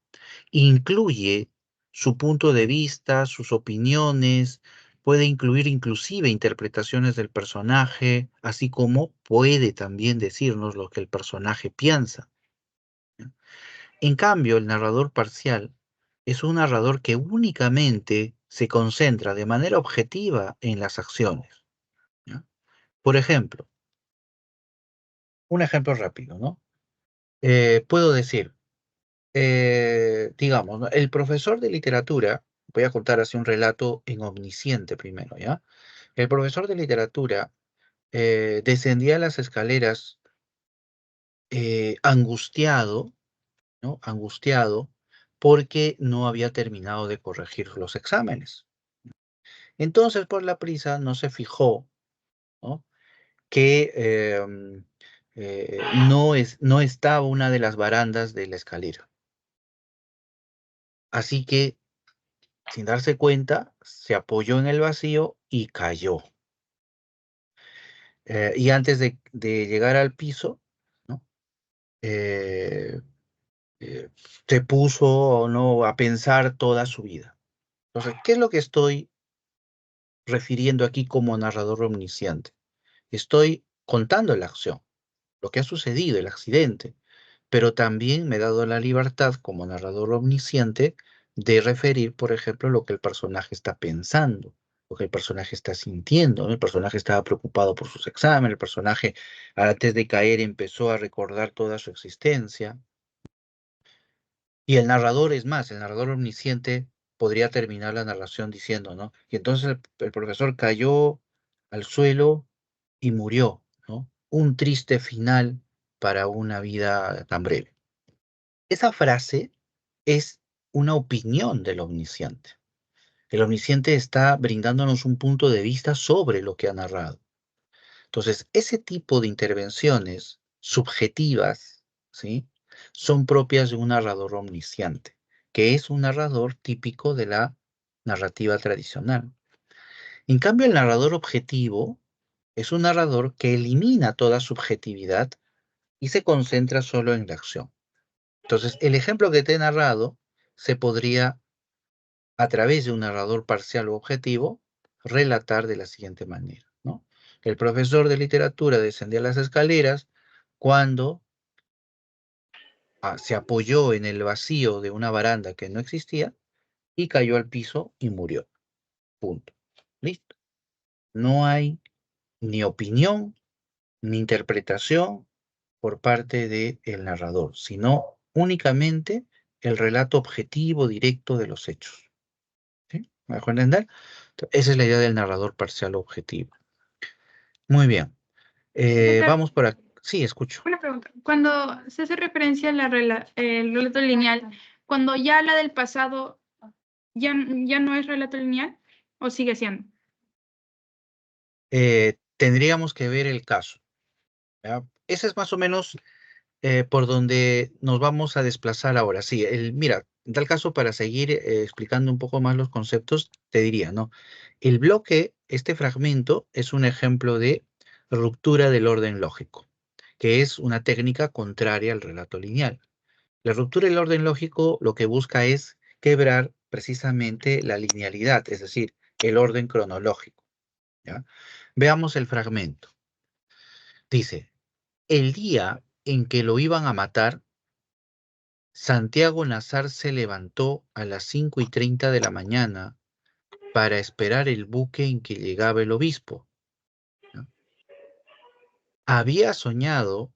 incluye su punto de vista, sus opiniones, puede incluir inclusive interpretaciones del personaje, así como puede también decirnos lo que el personaje piensa. En cambio, el narrador parcial es un narrador que únicamente se concentra de manera objetiva en las acciones, ¿ya? Por ejemplo, un ejemplo rápido, ¿no? Puedo decir, digamos, ¿no? El profesor de literatura, voy a contar así un relato en omnisciente primero, ¿ya? El profesor de literatura descendía las escaleras angustiado, ¿no? Angustiado porque no había terminado de corregir los exámenes. Entonces, por la prisa, no se fijó, ¿no? Que no estaba una de las barandas de la escalera. Así que sin darse cuenta, se apoyó en el vacío y cayó. Y antes de llegar al piso, ¿no? Eh, eh, se puso, ¿no?, a pensar toda su vida. Entonces, ¿qué es lo que estoy refiriendo aquí como narrador omnisciente? Estoy contando la acción, lo que ha sucedido, el accidente, pero también me he dado la libertad como narrador omnisciente de referir, por ejemplo, lo que el personaje está pensando. lo que el personaje está sintiendo, ¿no? El personaje estaba preocupado por sus exámenes, el personaje antes de caer empezó a recordar toda su existencia. Y el narrador es más, el narrador omnisciente podría terminar la narración diciendo, ¿no? Y entonces el profesor cayó al suelo y murió, ¿no? Un triste final para una vida tan breve. Esa frase es una opinión del omnisciente. El omnisciente está brindándonos un punto de vista sobre lo que ha narrado. Entonces, ese tipo de intervenciones subjetivas, ¿sí? Son propias de un narrador omnisciente, que es un narrador típico de la narrativa tradicional. En cambio, el narrador objetivo es un narrador que elimina toda subjetividad y se concentra solo en la acción. Entonces, el ejemplo que te he narrado se podría, a través de un narrador parcial o objetivo, relatar de la siguiente manera, ¿no? El profesor de literatura descendía las escaleras cuando se apoyó en el vacío de una baranda que no existía y cayó al piso y murió. Punto. Listo. No hay ni opinión ni interpretación por parte del narrador, sino únicamente el relato objetivo directo de los hechos. ¿Sí? ¿Me dejo entender? Esa es la idea del narrador parcial objetivo. Muy bien. Profesor, Vamos por aquí. Sí, escucho. una pregunta. Cuando se hace referencia al el relato lineal, cuando ya habla del pasado, ¿ya no es relato lineal o sigue siendo? Tendríamos que ver el caso. ¿Ya? Ese es más o menos por donde nos vamos a desplazar ahora. Sí, mira, en tal caso, para seguir explicando un poco más los conceptos, te diría, ¿no? El bloque, este fragmento, es un ejemplo de ruptura del orden lógico, que es una técnica contraria al relato lineal. La ruptura del orden lógico lo que busca es quebrar precisamente la linealidad, es decir, el orden cronológico. ¿Ya? Veamos el fragmento. Dice, el día en que lo iban a matar, Santiago Nazar se levantó a las 5:30 de la mañana para esperar el buque en que llegaba el obispo, ¿no? Había soñado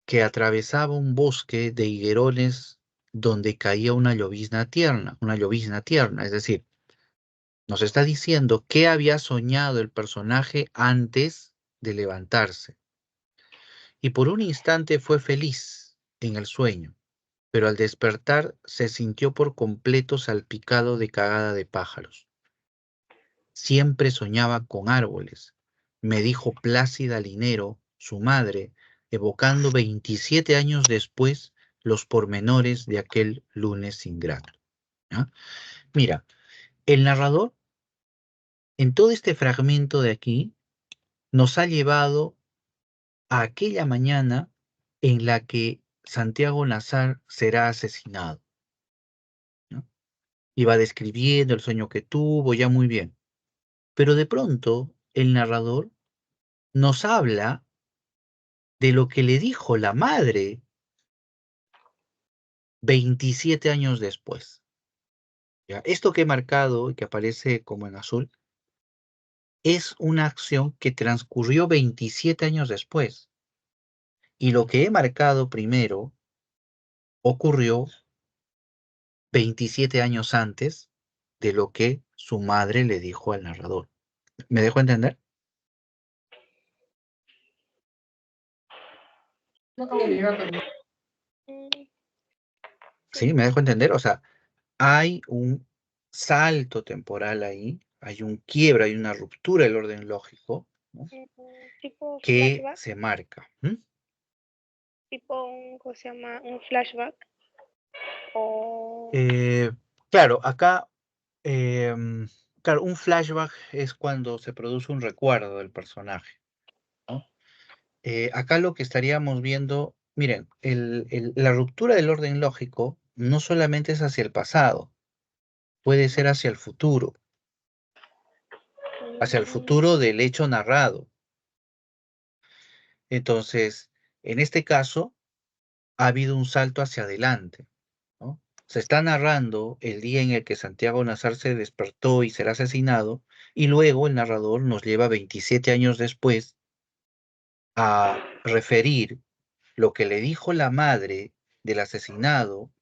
que atravesaba un bosque de higuerones donde caía una llovizna tierna, es decir, nos está diciendo qué había soñado el personaje antes de levantarse. Y por un instante fue feliz en el sueño, pero al despertar se sintió por completo salpicado de cagada de pájaros. Siempre soñaba con árboles, me dijo Plácida Linero, su madre, evocando 27 años después los pormenores de aquel lunes ingrato. ¿Ya? Mira, el narrador en todo este fragmento de aquí nos ha llevado a aquella mañana en la que Santiago Nazar será asesinado, ¿no? Iba describiendo el sueño que tuvo, ya muy bien. Pero de pronto el narrador nos habla de lo que le dijo la madre 27 años después. ¿Ya? Esto que he marcado y que aparece como en azul es una acción que transcurrió 27 años después. Y lo que he marcado primero ocurrió 27 años antes de lo que su madre le dijo al narrador. ¿Me dejo entender? Sí, me dejo entender. O sea, hay un salto temporal ahí, hay un quiebra, hay una ruptura del orden lógico, ¿no? Tipo Que flashback, se marca. tipo ¿cómo se llama? Un flashback o Claro, acá, em, claro, un flashback es cuando se produce un recuerdo del personaje, ¿no? Acá lo que estaríamos viendo, miren, la ruptura del orden lógico no solamente es hacia el pasado, puede ser hacia el futuro del hecho narrado. Entonces, en este caso, ha habido un salto hacia adelante, ¿no? Se está narrando el día en el que Santiago Nazar se despertó y será asesinado, y luego el narrador nos lleva 27 años después a referir lo que le dijo la madre del asesinado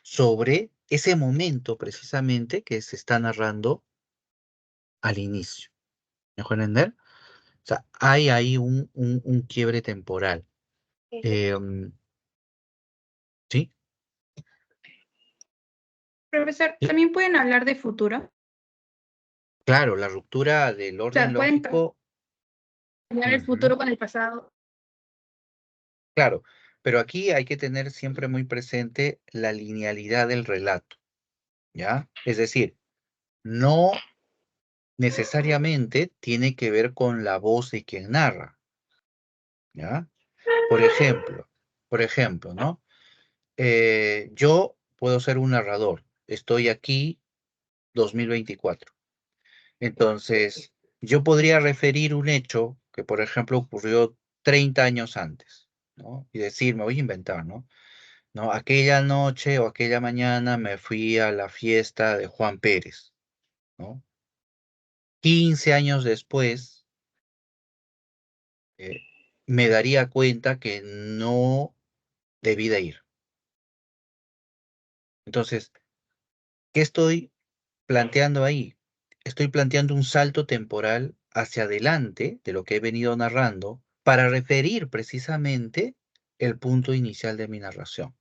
sobre ese momento precisamente que se está narrando al inicio. ¿Me dejo entender? O sea, hay ahí un quiebre temporal. ¿Sí? Profesor, ¿también pueden hablar de futuro? Claro, la ruptura del O orden sea, pueden lógico. cambiar el futuro con el pasado. Claro, pero aquí hay que tener siempre muy presente la linealidad del relato, ¿ya? Es decir, no necesariamente tiene que ver con la voz de quien narra, ¿ya? Por ejemplo, ¿no? Yo puedo ser un narrador, estoy aquí 2024. Entonces, yo podría referir un hecho que, por ejemplo, ocurrió 30 años antes, ¿no? Y decir, me voy a inventar, ¿no? ¿No? Aquella noche o aquella mañana me fui a la fiesta de Juan Pérez, ¿no? 15 años después, eh, me daría cuenta que no debí de ir. Entonces, ¿qué estoy planteando ahí? Estoy planteando un salto temporal hacia adelante de lo que he venido narrando para referir precisamente el punto inicial de mi narración.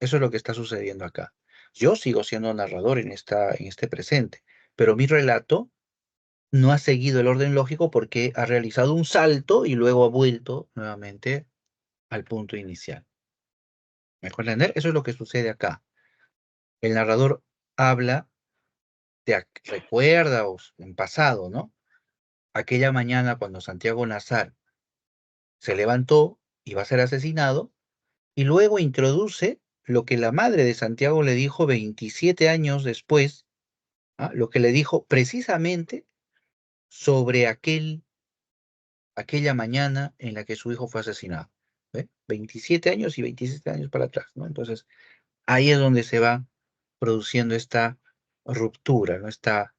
Eso es lo que está sucediendo acá. Yo sigo siendo narrador en este presente, pero mi relato no ha seguido el orden lógico porque ha realizado un salto y luego ha vuelto nuevamente al punto inicial. ¿Me dejo entender? Eso es lo que sucede acá. El narrador habla, recuerda en pasado, ¿no? Aquella mañana cuando Santiago Nazar se levantó y va a ser asesinado, y luego introduce lo que la madre de Santiago le dijo 27 años después, ¿ah? Lo que le dijo precisamente sobre aquella mañana en la que su hijo fue asesinado. ¿Ve? 27 años y 27 años para atrás, ¿no? Entonces, ahí es donde se va produciendo esta ruptura, ¿no? Esta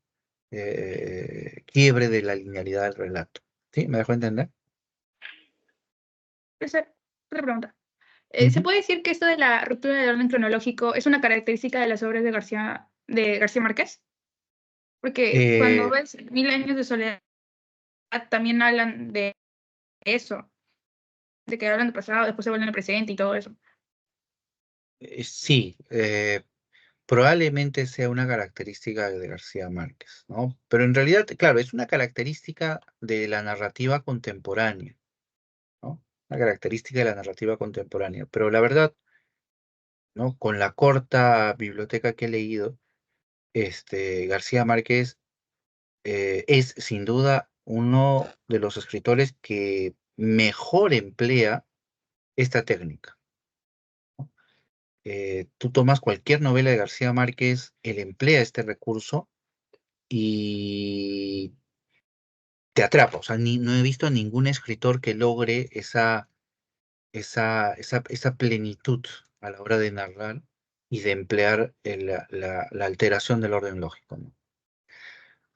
quiebre de la linealidad del relato. ¿Sí? ¿Me dejó entender? Profesor, otra pregunta. ¿Se Ujú. puede decir que esto de la ruptura del orden cronológico es una característica de las obras de García Márquez? Porque cuando Eh, ves Mil años de soledad, también hablan de eso, de que hablan del pasado, después se vuelven al presente y todo eso. sí, probablemente sea una característica de García Márquez, ¿no? Pero en realidad, claro, es una característica de la narrativa contemporánea, ¿no? Una característica de la narrativa contemporánea. Pero la verdad, ¿no? Con la corta biblioteca que he leído, García Márquez es sin duda uno de los escritores que mejor emplea esta técnica. Tú tomas cualquier novela de García Márquez, él emplea este recurso y te atrapa. O sea, no he visto a ningún escritor que logre esa plenitud a la hora de narrar y de emplear la alteración del orden lógico, ¿no?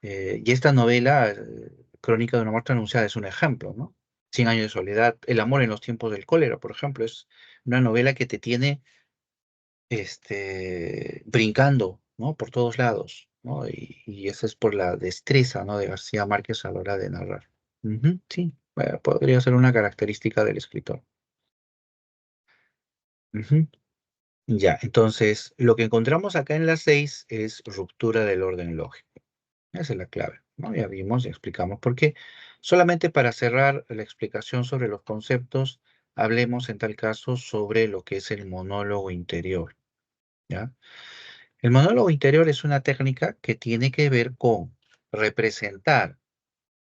Y esta novela, Crónica de una muerte anunciada, es un ejemplo, ¿no? Cien años de soledad, El amor en los tiempos del cólera, por ejemplo, es una novela que te tiene brincando, ¿no? Por todos lados, ¿no? Y eso es por la destreza, ¿no? De García Márquez a la hora de narrar. Ujú, sí, podría ser una característica del escritor. Ujú. Ya, entonces, lo que encontramos acá en las 6 es ruptura del orden lógico. Esa es la clave, ¿no? Ya vimos, ya explicamos por qué. Solamente para cerrar la explicación sobre los conceptos, hablemos en tal caso sobre lo que es el monólogo interior, ¿ya? El monólogo interior es una técnica que tiene que ver con representar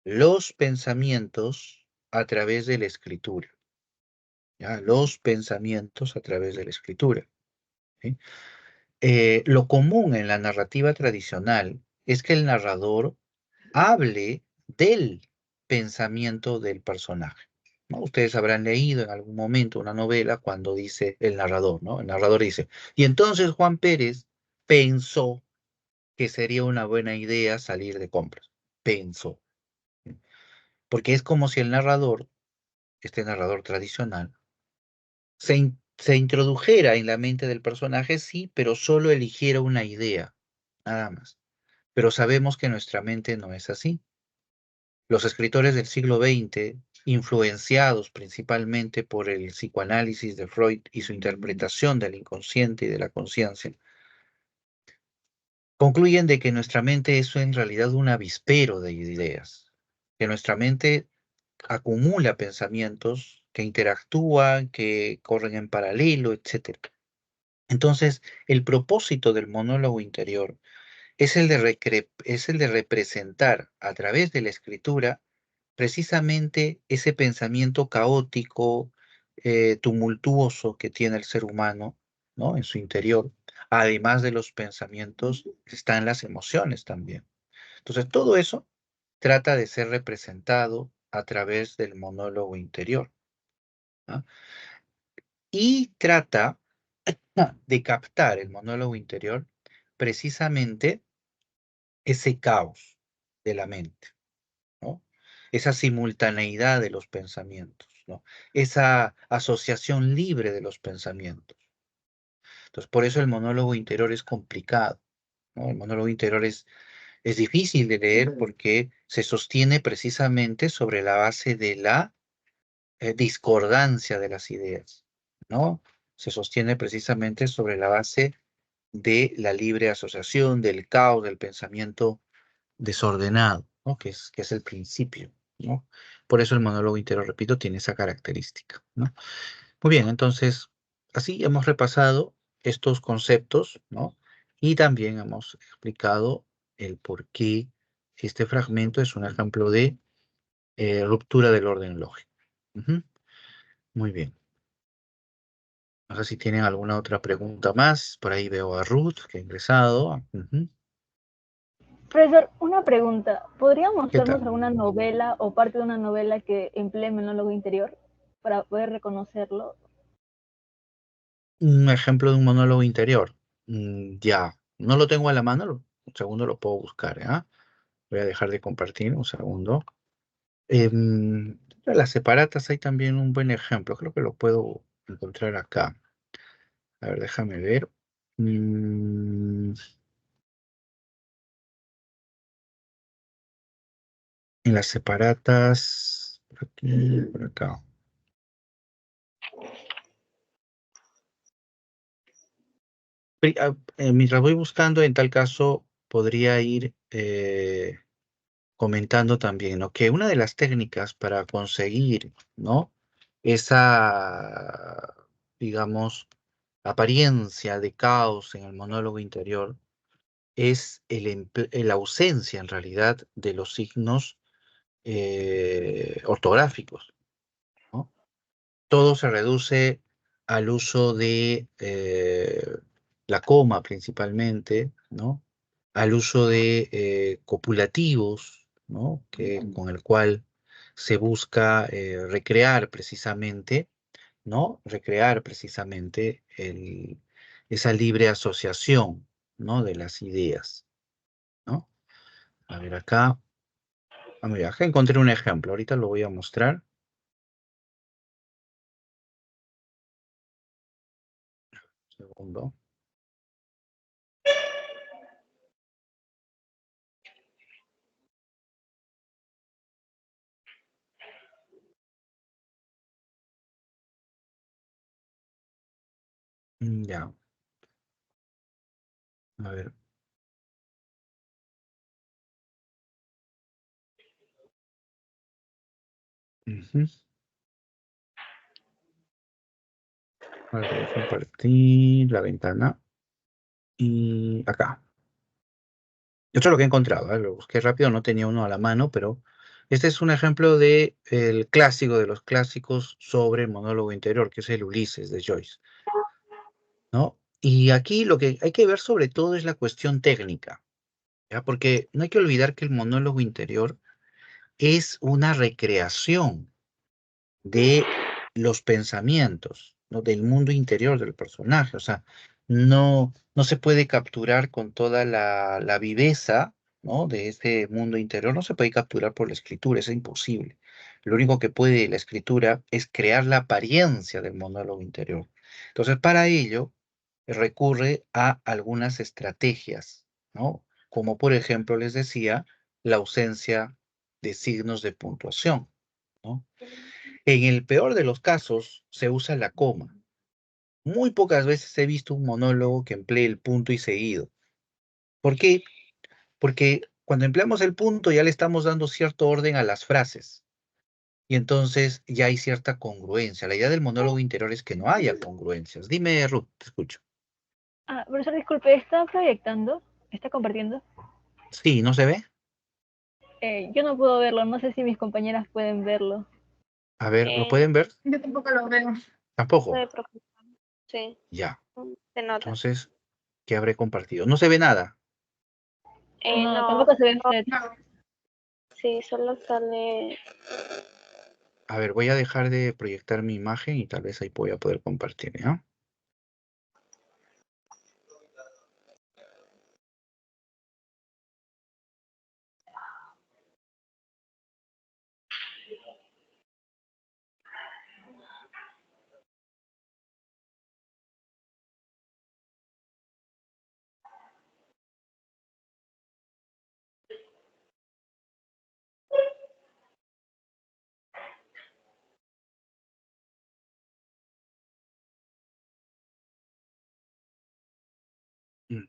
los pensamientos a través de la escritura, ¿ya? Los pensamientos a través de la escritura, ¿sí? Lo común en la narrativa tradicional es que el narrador hable del pensamiento del personaje. ¿no? Ustedes habrán leído en algún momento una novela cuando dice el narrador, ¿no? El narrador dice, y entonces Juan Pérez pensó que sería una buena idea salir de compras. Pensó. Porque es como si el narrador, este narrador tradicional, se introdujera en la mente del personaje, sí, pero solo eligiera una idea, nada más. Pero sabemos que nuestra mente no es así. Los escritores del siglo XX, influenciados principalmente por el psicoanálisis de Freud y su interpretación del inconsciente y de la conciencia, concluyen de que nuestra mente es en realidad un avispero de ideas, que nuestra mente acumula pensamientos que interactúan, que corren en paralelo, etc. Entonces, el propósito del monólogo interior es el de representar a través de la escritura precisamente ese pensamiento caótico, tumultuoso que tiene el ser humano, ¿no? En su interior. Además de los pensamientos, están las emociones también. Entonces, todo eso trata de ser representado a través del monólogo interior, ¿ah? Y trata de captar el monólogo interior precisamente ese caos de la mente, ¿no? Esa simultaneidad de los pensamientos, ¿no? Esa asociación libre de los pensamientos. Entonces, por eso el monólogo interior es complicado, ¿no? El monólogo interior es difícil de leer porque se sostiene precisamente sobre la base de la discordancia de las ideas, ¿no? Se sostiene precisamente sobre la base de la libre asociación, del caos, del pensamiento desordenado, ¿no? Que es el principio, ¿no? Por eso el monólogo interior, repito, tiene esa característica, ¿no? Muy bien, entonces, así hemos repasado estos conceptos, ¿no? Y también hemos explicado el por qué este fragmento es un ejemplo de ruptura del orden lógico. Ujú. Muy bien. No sé si tienen alguna otra pregunta más. Por ahí veo a Ruth, que ha ingresado. Ujú. Profesor, una pregunta. ¿Podría ¿Qué mostrarnos tal? alguna novela o parte de una novela que emplee monólogo interior para poder reconocerlo? Un ejemplo de un monólogo interior. Ya, no lo tengo a la mano, un segundo lo puedo buscar, ¿ya? Voy a dejar de compartir, un segundo. Las separatas hay también un buen ejemplo, creo que lo puedo encontrar acá. A ver, déjame ver. Mm, en las separatas, por aquí, por acá. Mientras voy buscando, en tal caso, podría ir comentando también, ¿no? Que una de las técnicas para conseguir, ¿no? Esa, digamos, apariencia de caos en el monólogo interior es la ausencia, en realidad, de los signos ortográficos, ¿no? Todo se reduce al uso de la coma principalmente, ¿no? Al uso de copulativos, ¿no? Con el cual se busca recrear precisamente, ¿no? Recrear precisamente esa libre asociación, ¿no? De las ideas, ¿no? A ver acá. Mira, acá encontré un ejemplo. Ahorita lo voy a mostrar. Un segundo. Ya, a ver. Ujú. Ahora voy a compartir la ventana. Y acá. Esto es lo que he encontrado, ¿eh? Lo busqué rápido, no tenía uno a la mano, pero este es un ejemplo de el clásico de los clásicos sobre el monólogo interior, que es el Ulises de Joyce, ¿no? Y aquí lo que hay que ver sobre todo es la cuestión técnica, ¿ya? Porque no hay que olvidar que el monólogo interior es una recreación de los pensamientos, ¿no? Del mundo interior del personaje. O sea, no se puede capturar con toda la viveza, ¿no? De ese mundo interior, no se puede capturar por la escritura, es imposible. Lo único que puede la escritura es crear la apariencia del monólogo interior. Entonces, para ello, recurre a algunas estrategias, ¿no? Como por ejemplo, les decía, la ausencia de signos de puntuación, ¿no? En el peor de los casos, se usa la coma. Muy pocas veces he visto un monólogo que emplee el punto y seguido. ¿Por qué? Porque cuando empleamos el punto ya le estamos dando cierto orden a las frases. Y entonces ya hay cierta congruencia. La idea del monólogo interior es que no haya congruencias. Dime, Ruth, te escucho. Profesor, disculpe, ¿está proyectando? ¿Está compartiendo? Sí, ¿no se ve? Yo no puedo verlo, no sé si mis compañeras pueden verlo. A ver, ¿lo No, pueden ver? Yo tampoco lo veo. Tampoco. de profesor. Sí, Ya. se nota. Entonces, ¿qué habré compartido? No se ve nada. No, No, tampoco se ve usted. No. sí, solo sale. A ver, voy a dejar de proyectar mi imagen y tal vez ahí voy a poder compartir, ¿ya? Mm.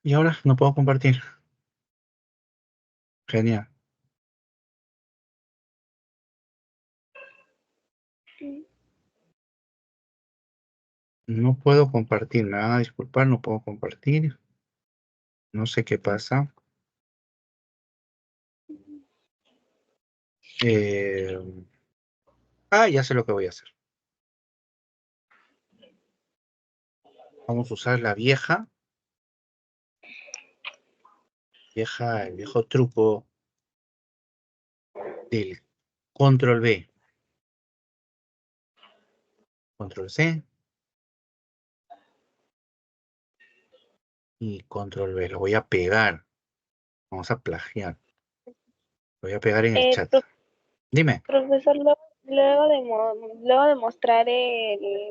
Y ahora no puedo compartir. Genial. No puedo compartir. Me van a disculpar, no puedo compartir. No sé qué pasa. Eh, ya sé lo que voy a hacer. Vamos a usar la el viejo truco del control B, control C y control B. Lo voy a pegar. Vamos a plagiar. Lo voy a pegar en el chat. Dime. Profesor, luego de mostrar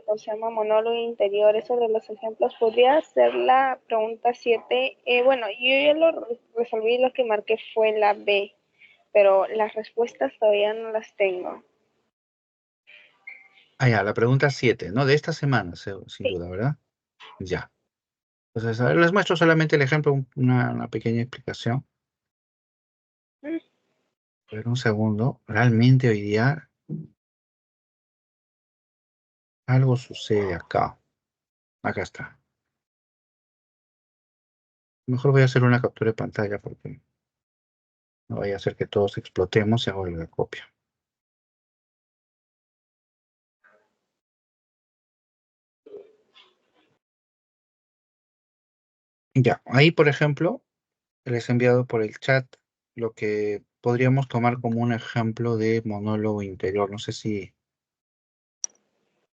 o se llama monólogo interior, eso de los ejemplos, ¿podría ser la pregunta 7? Bueno, yo ya lo resolví, lo que marqué fue la B, pero las respuestas todavía no las tengo. Ya, la pregunta 7, ¿no? De esta semana, sin Sí. duda, ¿verdad? Ya. Entonces, a ver, les muestro solamente el ejemplo, una pequeña explicación. Mm. A ver, un segundo. Realmente hoy día algo sucede acá. Acá está. Mejor voy a hacer una captura de pantalla porque no vaya a ser que todos explotemos y hago la copia. Ya, ahí por ejemplo, les he enviado por el chat lo que podríamos tomar como un ejemplo de monólogo interior. No sé si...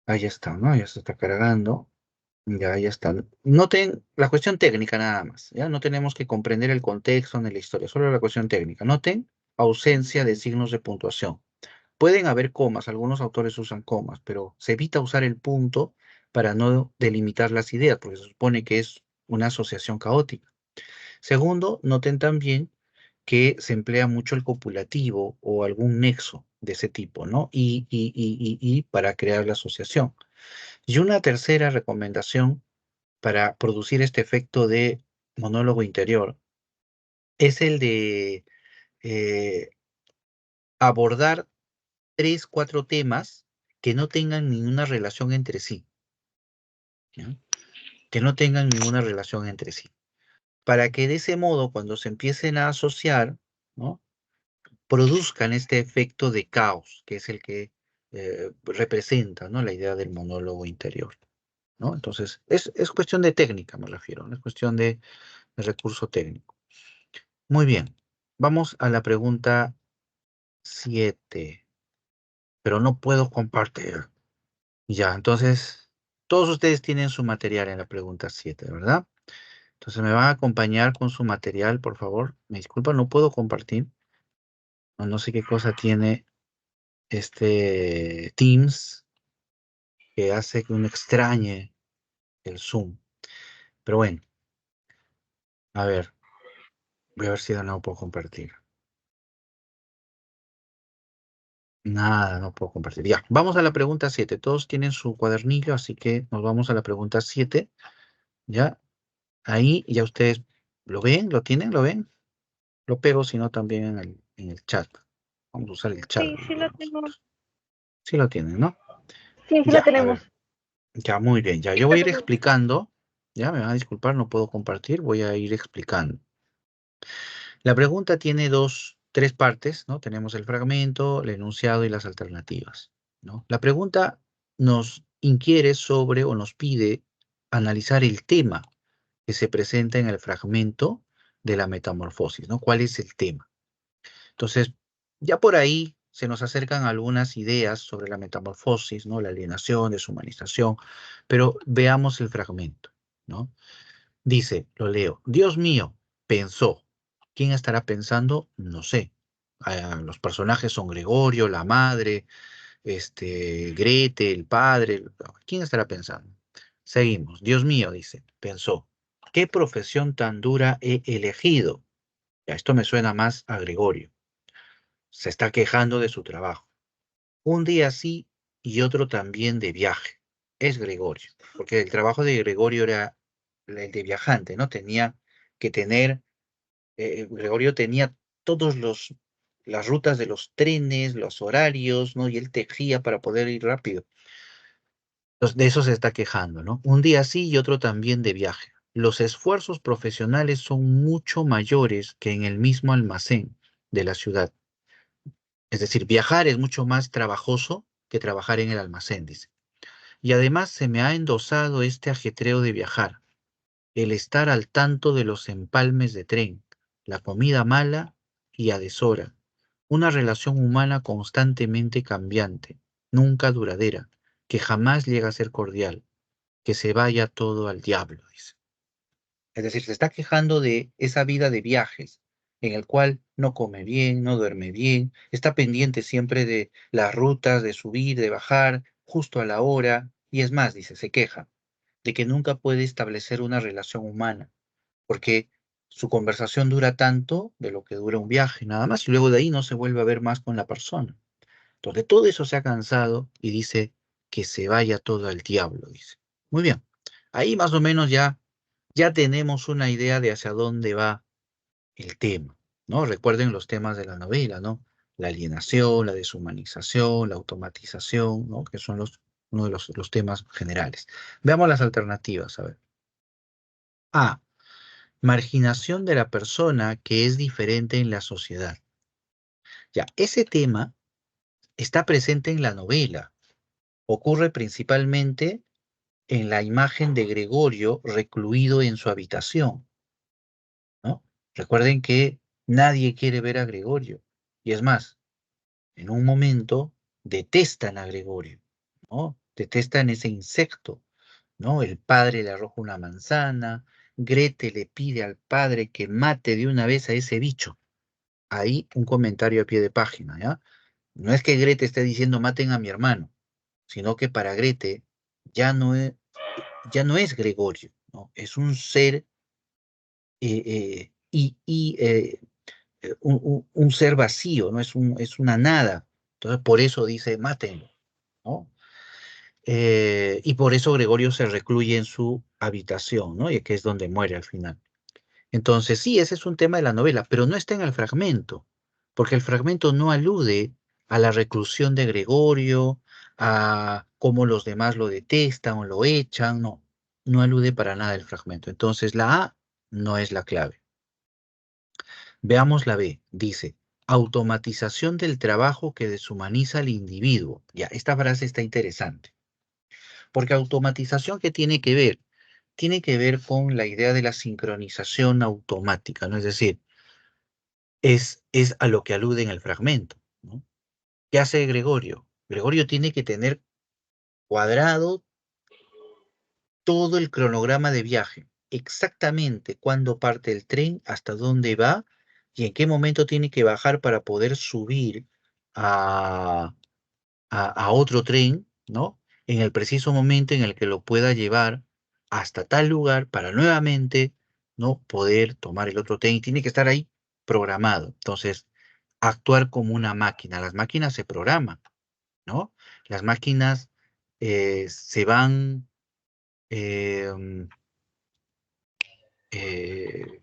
Ahí está, ¿no? Ya se está cargando. Ya, ya está. Noten la cuestión técnica nada más, ¿ya? No tenemos que comprender el contexto ni la historia, solo la cuestión técnica. Noten ausencia de signos de puntuación. Pueden haber comas, algunos autores usan comas, pero se evita usar el punto para no delimitar las ideas, porque se supone que es una asociación caótica. Segundo, noten también que se emplea mucho el copulativo o algún nexo de ese tipo, ¿no? Y para crear la asociación. Y una tercera recomendación para producir este efecto de monólogo interior es el de eh, abordar 3, 4 temas que no tengan ninguna relación entre sí, ¿ya? Que no tengan ninguna relación entre sí. Para que de ese modo, cuando se empiecen a asociar, ¿no? Produzcan este efecto de caos, que es el que representa, ¿no? La idea del monólogo interior, ¿no? Entonces, es cuestión de técnica, me refiero, ¿no? Es cuestión de recurso técnico. Muy bien. Vamos a la pregunta 7. Pero no puedo compartir. Ya, entonces, todos ustedes tienen su material en la pregunta 7, ¿verdad? Entonces, me van a acompañar con su material, por favor. Me disculpa, no puedo compartir. No sé qué cosa tiene este Teams que hace que uno extrañe el Zoom. Pero bueno, a ver, voy a ver si de nuevo puedo compartir. Nada, no puedo compartir. Ya, vamos a la pregunta 7. Todos tienen su cuadernillo, así que nos vamos a la pregunta 7. Ya, ahí ya ustedes lo ven, lo tienen, lo ven. Lo pego, sino también en el chat. Vamos a usar el chat. Sí, sí lo tengo. Sí lo tienen, ¿no? Sí, sí Ya, la a tenemos. ver. Ya, muy bien. Ya, yo voy a ir explicando. Ya, me van a disculpar, no puedo compartir. Voy a ir explicando. La pregunta tiene tres partes, ¿no? Tenemos el fragmento, el enunciado y las alternativas, ¿no? La pregunta nos inquiere sobre o nos pide analizar el tema que se presenta en el fragmento de la metamorfosis, ¿no? ¿Cuál es el tema? Entonces, ya por ahí se nos acercan algunas ideas sobre la metamorfosis, ¿no? La alienación, deshumanización, pero veamos el fragmento, ¿no? Dice, lo leo, Dios mío, pensó. ¿Quién estará pensando? No sé. Los personajes son Gregorio, la madre, Grete, el padre. ¿Quién estará pensando? Seguimos. Dios mío, dice, pensó. ¿Qué profesión tan dura he elegido? Ya, esto me suena más a Gregorio. Se está quejando de su trabajo. Un día sí y otro también de viaje. Es Gregorio, porque el trabajo de Gregorio era el de viajante, ¿no? Tenía que tener, Gregorio tenía todos las rutas de los trenes, los horarios, ¿no? Y él tejía para poder ir rápido. Entonces, de eso se está quejando, ¿no? Un día sí y otro también de viaje. Los esfuerzos profesionales son mucho mayores que en el mismo almacén de la ciudad. Es decir, viajar es mucho más trabajoso que trabajar en el almacén, dice. Y además se me ha endosado este ajetreo de viajar, el estar al tanto de los empalmes de tren, la comida mala y a deshora, una relación humana constantemente cambiante, nunca duradera, que jamás llega a ser cordial, que se vaya todo al diablo, dice. Es decir, se está quejando de esa vida de viajes, en el cual no come bien, no duerme bien, está pendiente siempre de las rutas, de subir, de bajar, justo a la hora, y es más, dice, se queja de que nunca puede establecer una relación humana, porque su conversación dura tanto de lo que dura un viaje, nada más, y luego de ahí no se vuelve a ver más con la persona. Entonces, de todo eso se ha cansado y dice que se vaya todo al diablo, dice. Muy bien, ahí más o menos ya tenemos una idea de hacia dónde va el tema, ¿no? Recuerden los temas de la novela, ¿no? La alienación, la deshumanización, la automatización, ¿no? Que son uno de los temas generales. Veamos las alternativas, a ver. A. Marginación de la persona que es diferente en la sociedad. Ya, ese tema está presente en la novela. Ocurre principalmente en la imagen de Gregorio recluido en su habitación, ¿no? Recuerden que nadie quiere ver a Gregorio. Y es más, en un momento detestan a Gregorio, ¿no? Detestan ese insecto, ¿no? El padre le arroja una manzana, Grete le pide al padre que mate de una vez a ese bicho. Ahí un comentario a pie de página, ¿ya? No es que Grete esté diciendo maten a mi hermano, sino que para Grete ya no es, ya no es Gregorio, ¿no? Es un ser un ser vacío, ¿no? Es una nada. Entonces, por eso dice, mátenlo, ¿no? Y por eso Gregorio se recluye en su habitación, ¿no? Y que es donde muere al final. Entonces, sí, ese es un tema de la novela, pero no está en el fragmento, porque el fragmento no alude a la reclusión de Gregorio, a cómo los demás lo detestan o lo echan, no, no alude para nada el fragmento. Entonces, la A no es la clave. Veamos la B. Dice, automatización del trabajo que deshumaniza al individuo. Ya, esta frase está interesante. Porque automatización, ¿qué tiene que ver? Tiene que ver con la idea de la sincronización automática, ¿no? Es decir, es a lo que alude en el fragmento. ¿no? ¿Qué hace Gregorio? Gregorio tiene que tener cuadrado todo el cronograma de viaje, exactamente cuándo parte el tren, hasta dónde va y en qué momento tiene que bajar para poder subir a, a otro tren, ¿no? En el preciso momento en el que lo pueda llevar hasta tal lugar para nuevamente, ¿no? Poder tomar el otro tren y tiene que estar ahí programado. Entonces, actuar como una máquina. Las máquinas se programan, ¿no? Las máquinas se van em, eh,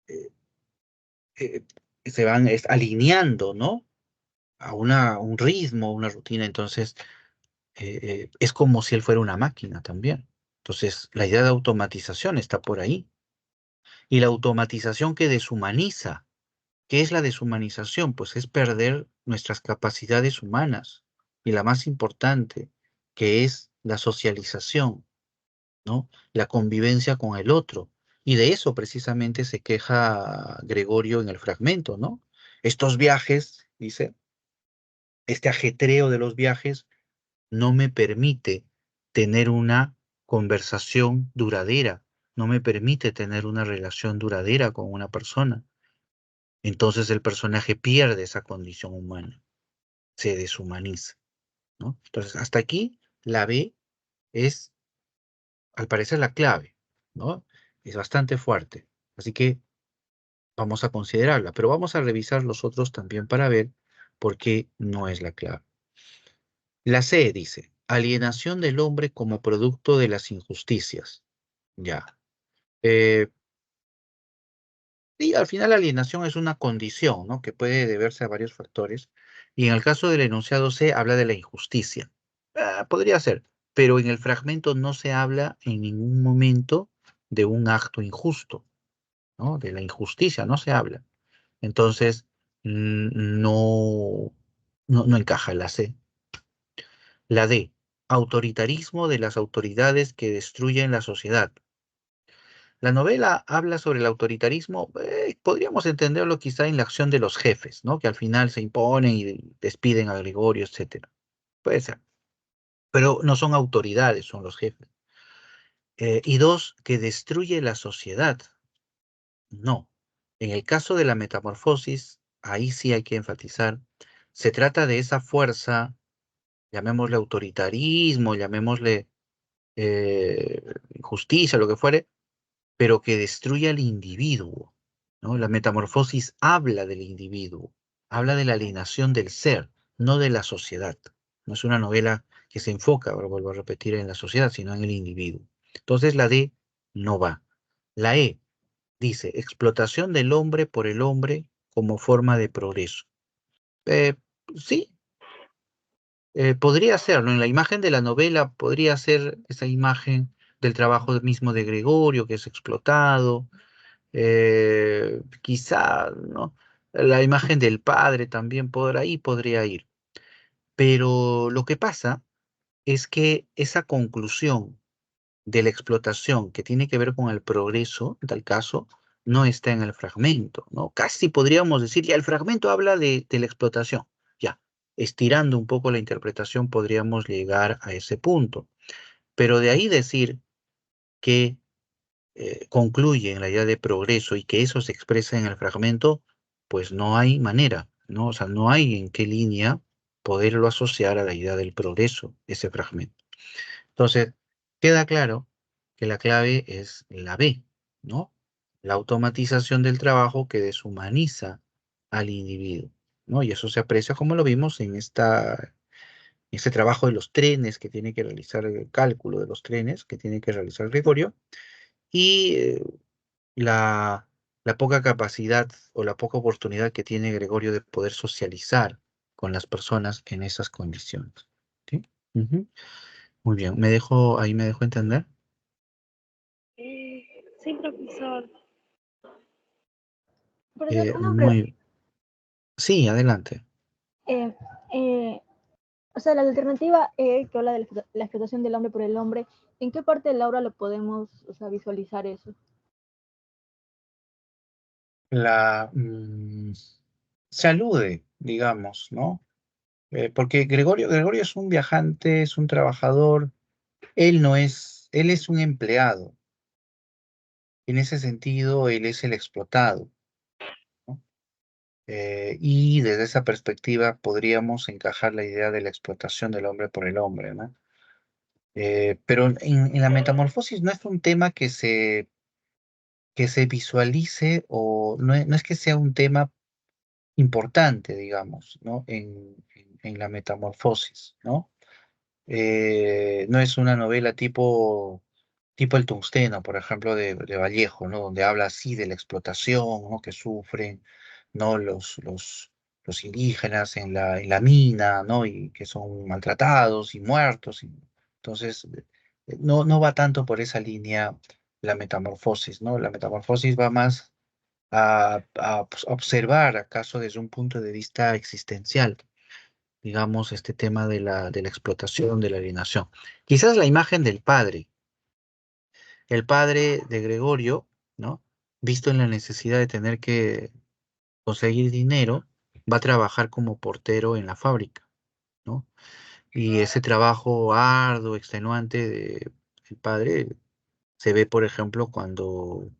eh, eh, alineando, ¿no? A un ritmo, una rutina. Entonces, es como si él fuera una máquina también. Entonces, la idea de automatización está por ahí. Y la automatización que deshumaniza. ¿Qué es la deshumanización? Pues es perder nuestras capacidades humanas. Y la más importante, que es la socialización, ¿no? La convivencia con el otro. Y de eso precisamente se queja Gregorio en el fragmento, ¿no? Estos viajes, dice, este ajetreo de los viajes no me permite tener una conversación duradera, no me permite tener una relación duradera con una persona. Entonces el personaje pierde esa condición humana, se deshumaniza, ¿no? Entonces, hasta aquí la B es, al parecer, la clave, ¿no? Es bastante fuerte. Así que vamos a considerarla, pero vamos a revisar los otros también para ver por qué no es la clave. La C dice, alienación del hombre como producto de las injusticias. Ya. Eh, y al final la alienación es una condición, ¿no? Que puede deberse a varios factores. Y en el caso del enunciado C habla de la injusticia. Podría ser, pero en el fragmento no se habla en ningún momento de un acto injusto, ¿no? De la injusticia, no se habla. Entonces, no encaja la C. La D, autoritarismo de las autoridades que destruyen la sociedad. La novela habla sobre el autoritarismo, podríamos entenderlo quizá en la acción de los jefes, ¿no? Que al final se imponen y despiden a Gregorio, etcétera. Puede ser. Pero no son autoridades, son los jefes. Y dos, que destruye la sociedad. No. En el caso de la metamorfosis, ahí sí hay que enfatizar, se trata de esa fuerza, llamémosle autoritarismo, llamémosle justicia, lo que fuere, pero que destruye al individuo, ¿no? La metamorfosis habla del individuo, habla de la alienación del ser, no de la sociedad. No es una novela que se enfoca, ahora vuelvo a repetir, en la sociedad, sino en el individuo. Entonces la D no va. La E dice, explotación del hombre por el hombre como forma de progreso. Eh, sí, podría ser, ¿no? En la imagen de la novela podría ser esa imagen del trabajo mismo de Gregorio, que es explotado, quizá, ¿no? La imagen del padre también por ahí podría ir. Pero lo que pasa es que esa conclusión de la explotación que tiene que ver con el progreso, en tal caso, no está en el fragmento, ¿no? Casi podríamos decir, ya el fragmento habla de la explotación, ya, estirando un poco la interpretación podríamos llegar a ese punto, pero de ahí decir que concluye en la idea de progreso y que eso se expresa en el fragmento, pues no hay manera, ¿no? O sea, no hay en qué línea poderlo asociar a la idea del progreso, ese fragmento. Entonces, queda claro que la clave es la B, ¿no? La automatización del trabajo que deshumaniza al individuo, ¿no? Y eso se aprecia como lo vimos en este trabajo de los trenes que tiene que realizar el cálculo de los trenes que tiene que realizar Gregorio y la, la poca capacidad o la poca oportunidad que tiene Gregorio de poder socializar con las personas en esas condiciones. ¿Sí? Ujú. Muy bien, ahí me dejo entender. Sí, profesor. Profesor, una pregunta. Muy, sí, adelante. Eh, eh, o sea, la alternativa E, que habla de la explotación del hombre por el hombre, ¿en qué parte de la obra lo podemos, o sea, visualizar eso? La, mm, se alude, digamos, ¿no? Porque Gregorio es un viajante, es un trabajador, él es un empleado. En ese sentido, él es el explotado, ¿no? Y desde esa perspectiva podríamos encajar la idea de la explotación del hombre por el hombre, ¿no? Pero en la metamorfosis no es un tema que se visualice o no es que sea un tema importante, digamos, ¿no? En la metamorfosis, ¿no? No es una novela tipo El Tungsteno, por ejemplo, de Vallejo, ¿no? Donde habla así de la explotación, ¿no? Que sufren, ¿no? Los indígenas en la mina, ¿no? Y que son maltratados y muertos. Entonces, no va tanto por esa línea la metamorfosis, ¿no? La metamorfosis va más a pues, observar, acaso desde un punto de vista existencial, digamos, este tema de la explotación, de la alienación. Quizás la imagen del padre, el padre de Gregorio, ¿no? Visto en la necesidad de tener que conseguir dinero, va a trabajar como portero en la fábrica, ¿no? Y ese trabajo arduo, extenuante del padre se ve, por ejemplo, cuando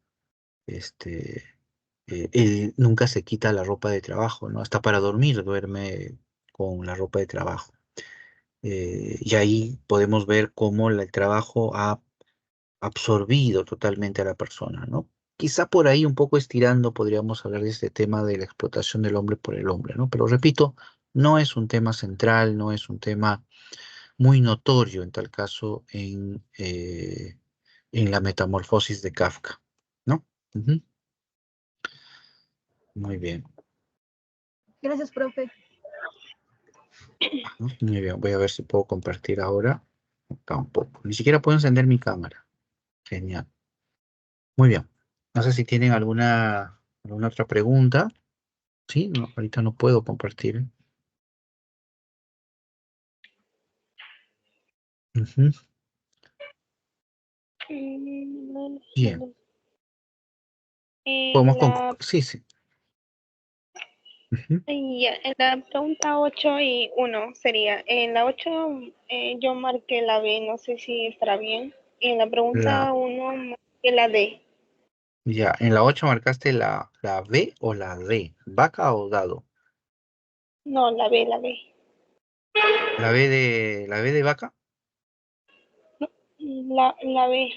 este, él nunca se quita la ropa de trabajo, ¿no? Hasta para dormir duerme con la ropa de trabajo. Y ahí podemos ver cómo el trabajo ha absorbido totalmente a la persona, ¿no? Quizá por ahí un poco estirando podríamos hablar de este tema de la explotación del hombre por el hombre, ¿no? Pero repito, no es un tema central, no es un tema muy notorio en tal caso en la metamorfosis de Kafka, ¿no? Ujú. Muy bien. Gracias, profe. Ajá, muy bien, voy a ver si puedo compartir ahora. Tampoco. Ni siquiera puedo encender mi cámara. Genial. Muy bien. No sé si tienen alguna otra pregunta. Sí, no, ahorita no puedo compartir. Ujú. Bien. En la, Sí, sí. Ujú. en la pregunta 8 y 1 sería, en la 8 yo marqué la B, no sé si estará bien. Y en la La, pregunta 1 marqué la D. ya, en la 8 marcaste la B o la D. ¿Vaca o dado? No, la B, la B. La B de vaca, La B.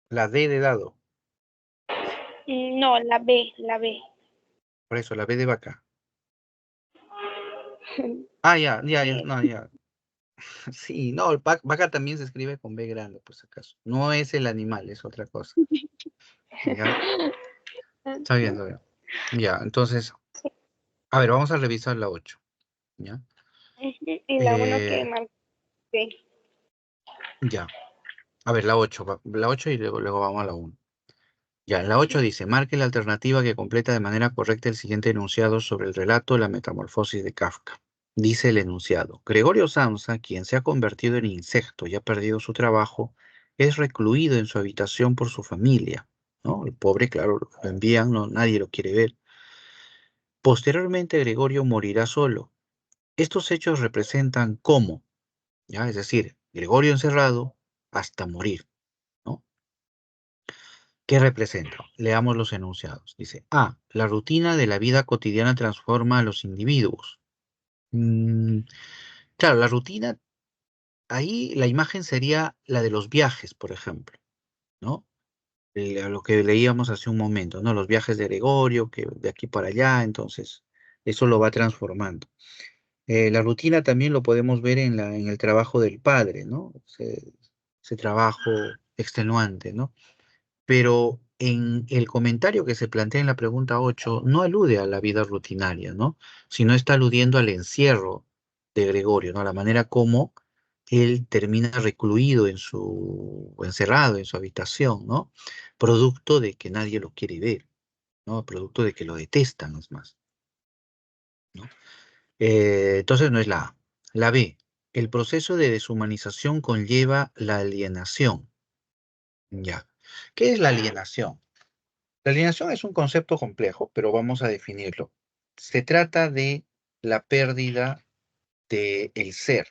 la D de dado. No, la B, la B. Por eso, la B de vaca. Ah, ya, Eh, no, ya. Sí, no, vaca también se escribe con B grande, por si acaso. No es el animal, es otra cosa. Ya, está bien, está bien. Ya, entonces, a ver, vamos a revisar la 8. ¿Ya? y la 1 que Eh, marqué. ya. A ver, la ocho y luego vamos a la 1. Ya, en la 8 dice, marque la alternativa que completa de manera correcta el siguiente enunciado sobre el relato La metamorfosis de Kafka. Dice el enunciado, Gregorio Samsa, quien se ha convertido en insecto y ha perdido su trabajo, es recluido en su habitación por su familia, ¿no? El pobre, claro, lo envían, no, nadie lo quiere ver. Posteriormente, Gregorio morirá solo. Estos hechos representan cómo, ¿ya? Es decir, Gregorio encerrado hasta morir, ¿no? ¿Qué representa? Leamos los enunciados. Dice, A. La rutina de la vida cotidiana transforma a los individuos. Mm, claro, la rutina, ahí la imagen sería la de los viajes, por ejemplo, ¿no? A lo que leíamos hace un momento, ¿no? Los viajes de Gregorio, que de aquí para allá, entonces, eso lo va transformando. La rutina también lo podemos ver en el trabajo del padre, ¿no? Ese trabajo extenuante, ¿no? Pero en el comentario que se plantea en la pregunta 8 no alude a la vida rutinaria, ¿no? Sino está aludiendo al encierro de Gregorio, ¿no? La manera como él termina recluido o encerrado en su habitación, ¿no? Producto de que nadie lo quiere ver, ¿no? Producto de que lo detestan, es más, ¿no? Entonces no es la A. La B, el proceso de deshumanización conlleva la alienación. Ya. ¿Qué es la alienación? La alienación es un concepto complejo, pero vamos a definirlo. se trata de la pérdida del ser,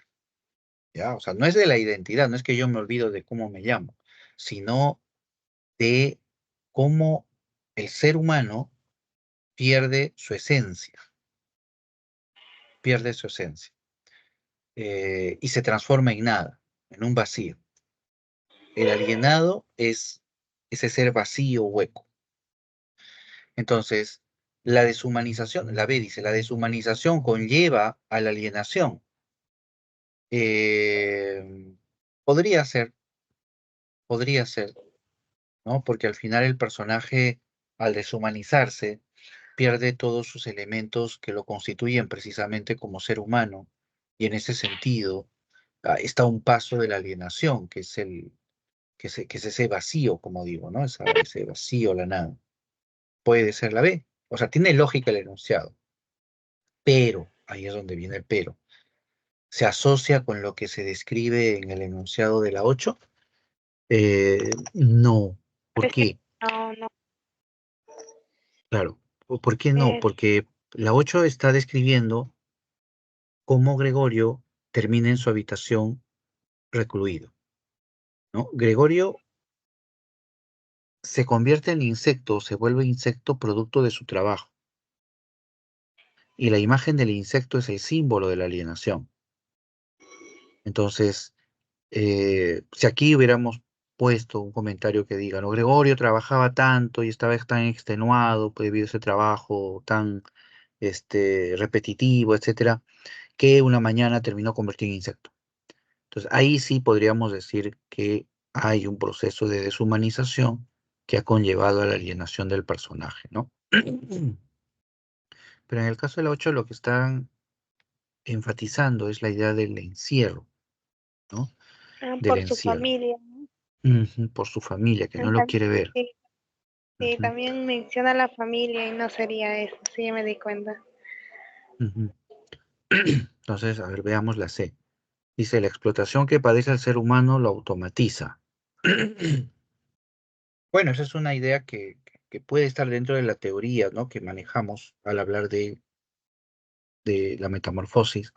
¿ya? O sea, no es de la identidad, no es que yo me olvido de cómo me llamo, sino de cómo el ser humano pierde su esencia, pierde su esencia, y se transforma en nada, en un vacío. El alienado es ese ser vacío, hueco. Entonces, la deshumanización, la B dice, la deshumanización conlleva a la alienación. Eh, podría ser, ¿no? Porque al final el personaje, al deshumanizarse, pierde todos sus elementos que lo constituyen precisamente como ser humano. Y en ese sentido, está a un paso de la alienación, que es ese vacío, como digo, ¿no? Ese vacío, la nada. Puede ser la B. O sea, tiene lógica el enunciado. Pero, ahí es donde viene el pero. ¿Se asocia con lo que se describe en el enunciado de la 8? No. ¿Por Es que qué? no, Claro. ¿Por qué no? es, Porque la 8 está describiendo cómo Gregorio termina en su habitación recluido, ¿no? Gregorio se convierte en insecto, se vuelve insecto producto de su trabajo. Y la imagen del insecto es el símbolo de la alienación. Entonces, si aquí hubiéramos puesto un comentario que diga, no, Gregorio trabajaba tanto y estaba tan extenuado debido a ese trabajo tan repetitivo, etcétera, que una mañana terminó convertido en insecto. Entonces, ahí sí podríamos decir que hay un proceso de deshumanización que ha conllevado a la alienación del personaje, ¿no? Pero en el caso de la 8, lo que están enfatizando es la idea del encierro, ¿no? Del por su encierro. familia. Ujú, por su familia, que no lo quiere ver. Sí, sí, Ujú, también menciona la familia y no sería eso, sí, ya me di cuenta. ujú. Entonces, a ver, veamos la C. Dice, la explotación que padece el ser humano lo automatiza. Bueno, esa es una idea que puede estar dentro de la teoría, ¿no? Que manejamos al hablar de la metamorfosis.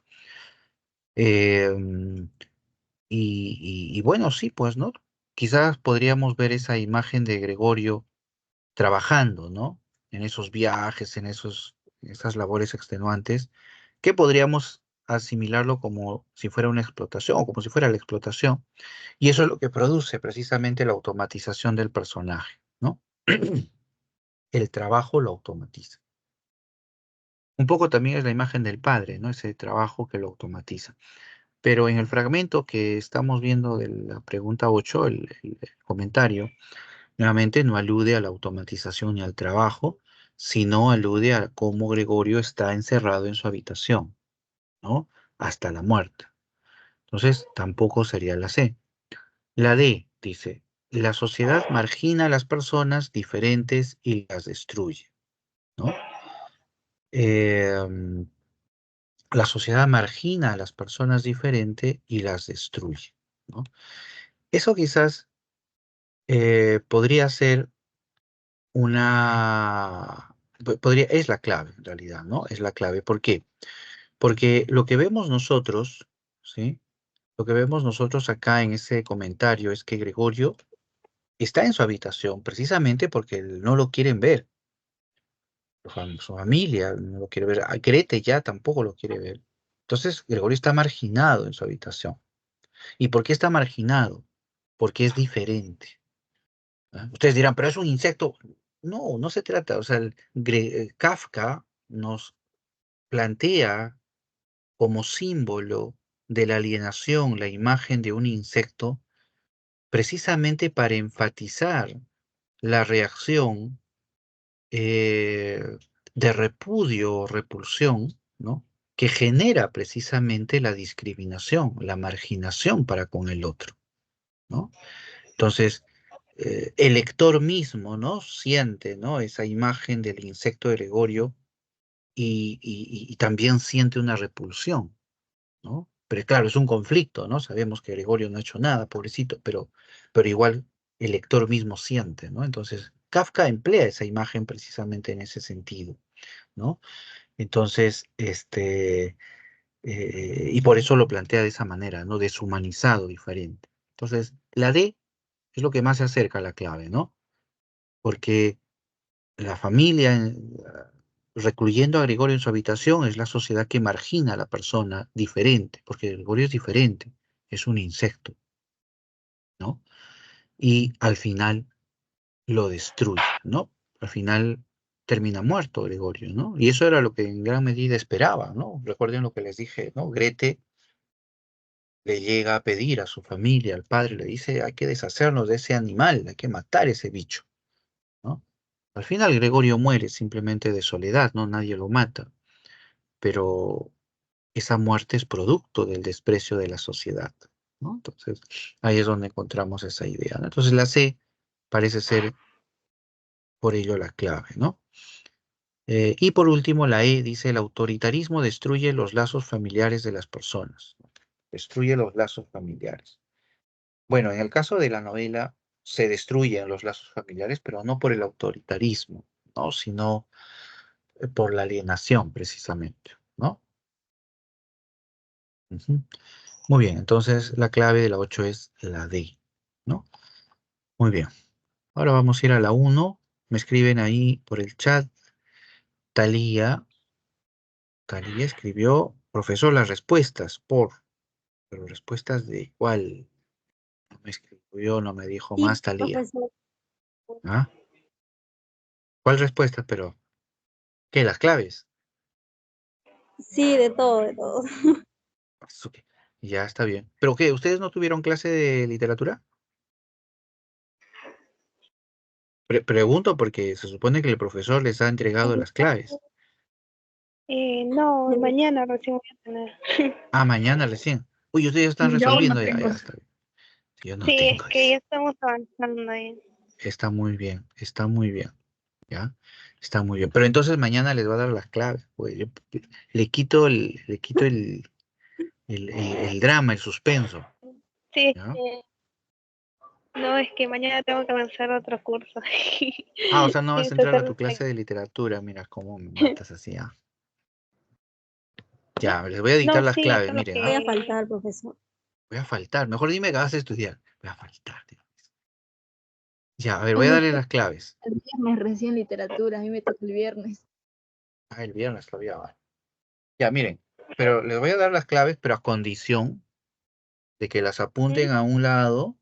Em, y bueno, sí, pues, ¿no? Quizás podríamos ver esa imagen de Gregorio trabajando, ¿no? En esos viajes, en esas labores extenuantes, que podríamos asimilarlo como si fuera una explotación o como si fuera la explotación. Y eso es lo que produce precisamente la automatización del personaje, ¿no? El trabajo lo automatiza. Un poco también es la imagen del padre, ¿no? Ese trabajo que lo automatiza. Pero en el fragmento que estamos viendo de la pregunta 8, el comentario, nuevamente no alude a la automatización ni al trabajo, sino alude a cómo Gregorio está encerrado en su habitación, ¿no? Hasta la muerte. Entonces, tampoco sería la C. La D dice, la sociedad margina a las personas diferentes y las destruye, ¿no? Em, la sociedad margina a las personas diferentes y las destruye, ¿no? Eso quizás podría ser es la clave en realidad, ¿no? Es la clave. ¿Por qué? Porque lo que vemos nosotros, ¿sí? Lo que vemos nosotros acá en ese comentario es que Gregorio está en su habitación precisamente porque no lo quieren ver. Su familia no lo quiere ver. A Grete ya tampoco lo quiere ver. Entonces, Gregorio está marginado en su habitación. ¿Y por qué está marginado? Porque es diferente. ¿Ah? Ustedes dirán, pero es un insecto. No, no se trata. O sea, Kafka nos plantea como símbolo de la alienación la imagen de un insecto precisamente para enfatizar la reacción de repudio o repulsión, ¿no? Que genera precisamente la discriminación, la marginación para con el otro, ¿no? Entonces, el lector mismo, ¿no? Siente, ¿no? Esa imagen del insecto de Gregorio y también siente una repulsión, ¿no? Pero claro, es un conflicto, ¿no? Sabemos que Gregorio no ha hecho nada, pobrecito, pero igual el lector mismo siente, ¿no? Entonces, Kafka emplea esa imagen precisamente en ese sentido, ¿no? Entonces, y por eso lo plantea de esa manera, ¿no? Deshumanizado, diferente. Entonces, la D es lo que más se acerca a la clave, ¿no? Porque la familia, recluyendo a Gregorio en su habitación, es la sociedad que margina a la persona diferente, porque Gregorio es diferente, es un insecto, ¿no? Y al final lo destruye, ¿no? Al final termina muerto Gregorio, ¿no? Y eso era lo que en gran medida esperaba, ¿no? Recuerden lo que les dije, ¿no? Grete le llega a pedir a su familia, al padre, le dice, hay que deshacernos de ese animal, hay que matar ese bicho, ¿no? Al final Gregorio muere simplemente de soledad, ¿no? Nadie lo mata, pero esa muerte es producto del desprecio de la sociedad, ¿no? Entonces, ahí es donde encontramos esa idea, ¿no? Entonces, la C parece ser por ello la clave, ¿no? Y por último, la E dice, el autoritarismo destruye los lazos familiares de las personas, ¿no? Destruye los lazos familiares. Bueno, en el caso de la novela se destruyen los lazos familiares, pero no por el autoritarismo, ¿no? Sino por la alienación, precisamente, ¿no? Ujú. Muy bien, entonces la clave de la 8 es la D, ¿no? Muy bien. Ahora vamos a ir a la 1. Me escriben ahí por el chat. Talía escribió, profesor, las respuestas pero respuestas de cuál. No me escribió, no me dijo Sí, más Talía. profesor. ¿Ah? ¿Cuál respuesta? Pero, ¿qué? ¿Las claves? Sí, de todo, de todo. Ok, ya está bien. ¿Pero qué? ¿Ustedes no tuvieron clase de literatura? Pregunto porque se supone que el profesor les ha entregado las claves. No, mañana recién voy a tener. Ah, mañana recién. Uy, ustedes ya están Yo aún no resolviendo ya, tengo. ya está bien. Yo no Sí, es tengo, que ya dice. estamos avanzando ahí. Está muy bien, ¿ya? Está muy bien. Pero entonces mañana les va a dar las claves, pues. Yo le quito el drama, el suspenso, Sí, ¿ya? no, es que mañana tengo que avanzar a otro curso. Ah, o sea, no vas a entrar a tu Entonces, clase de literatura. Mira cómo me matas así, ¿ah? Ya, les voy a dictar no, las sí, claves, solo miren, Voy ¿ah? a que faltar, profesor. Voy a faltar. Mejor dime que vas a estudiar. Voy a faltar, tío. Ya, a ver, voy a darle Profesor, las claves. el viernes recién literatura, a mí me toca el viernes. Ah, el viernes todavía va. Ya, miren, pero les voy a dar las claves, pero a condición de que las apunten a un lado,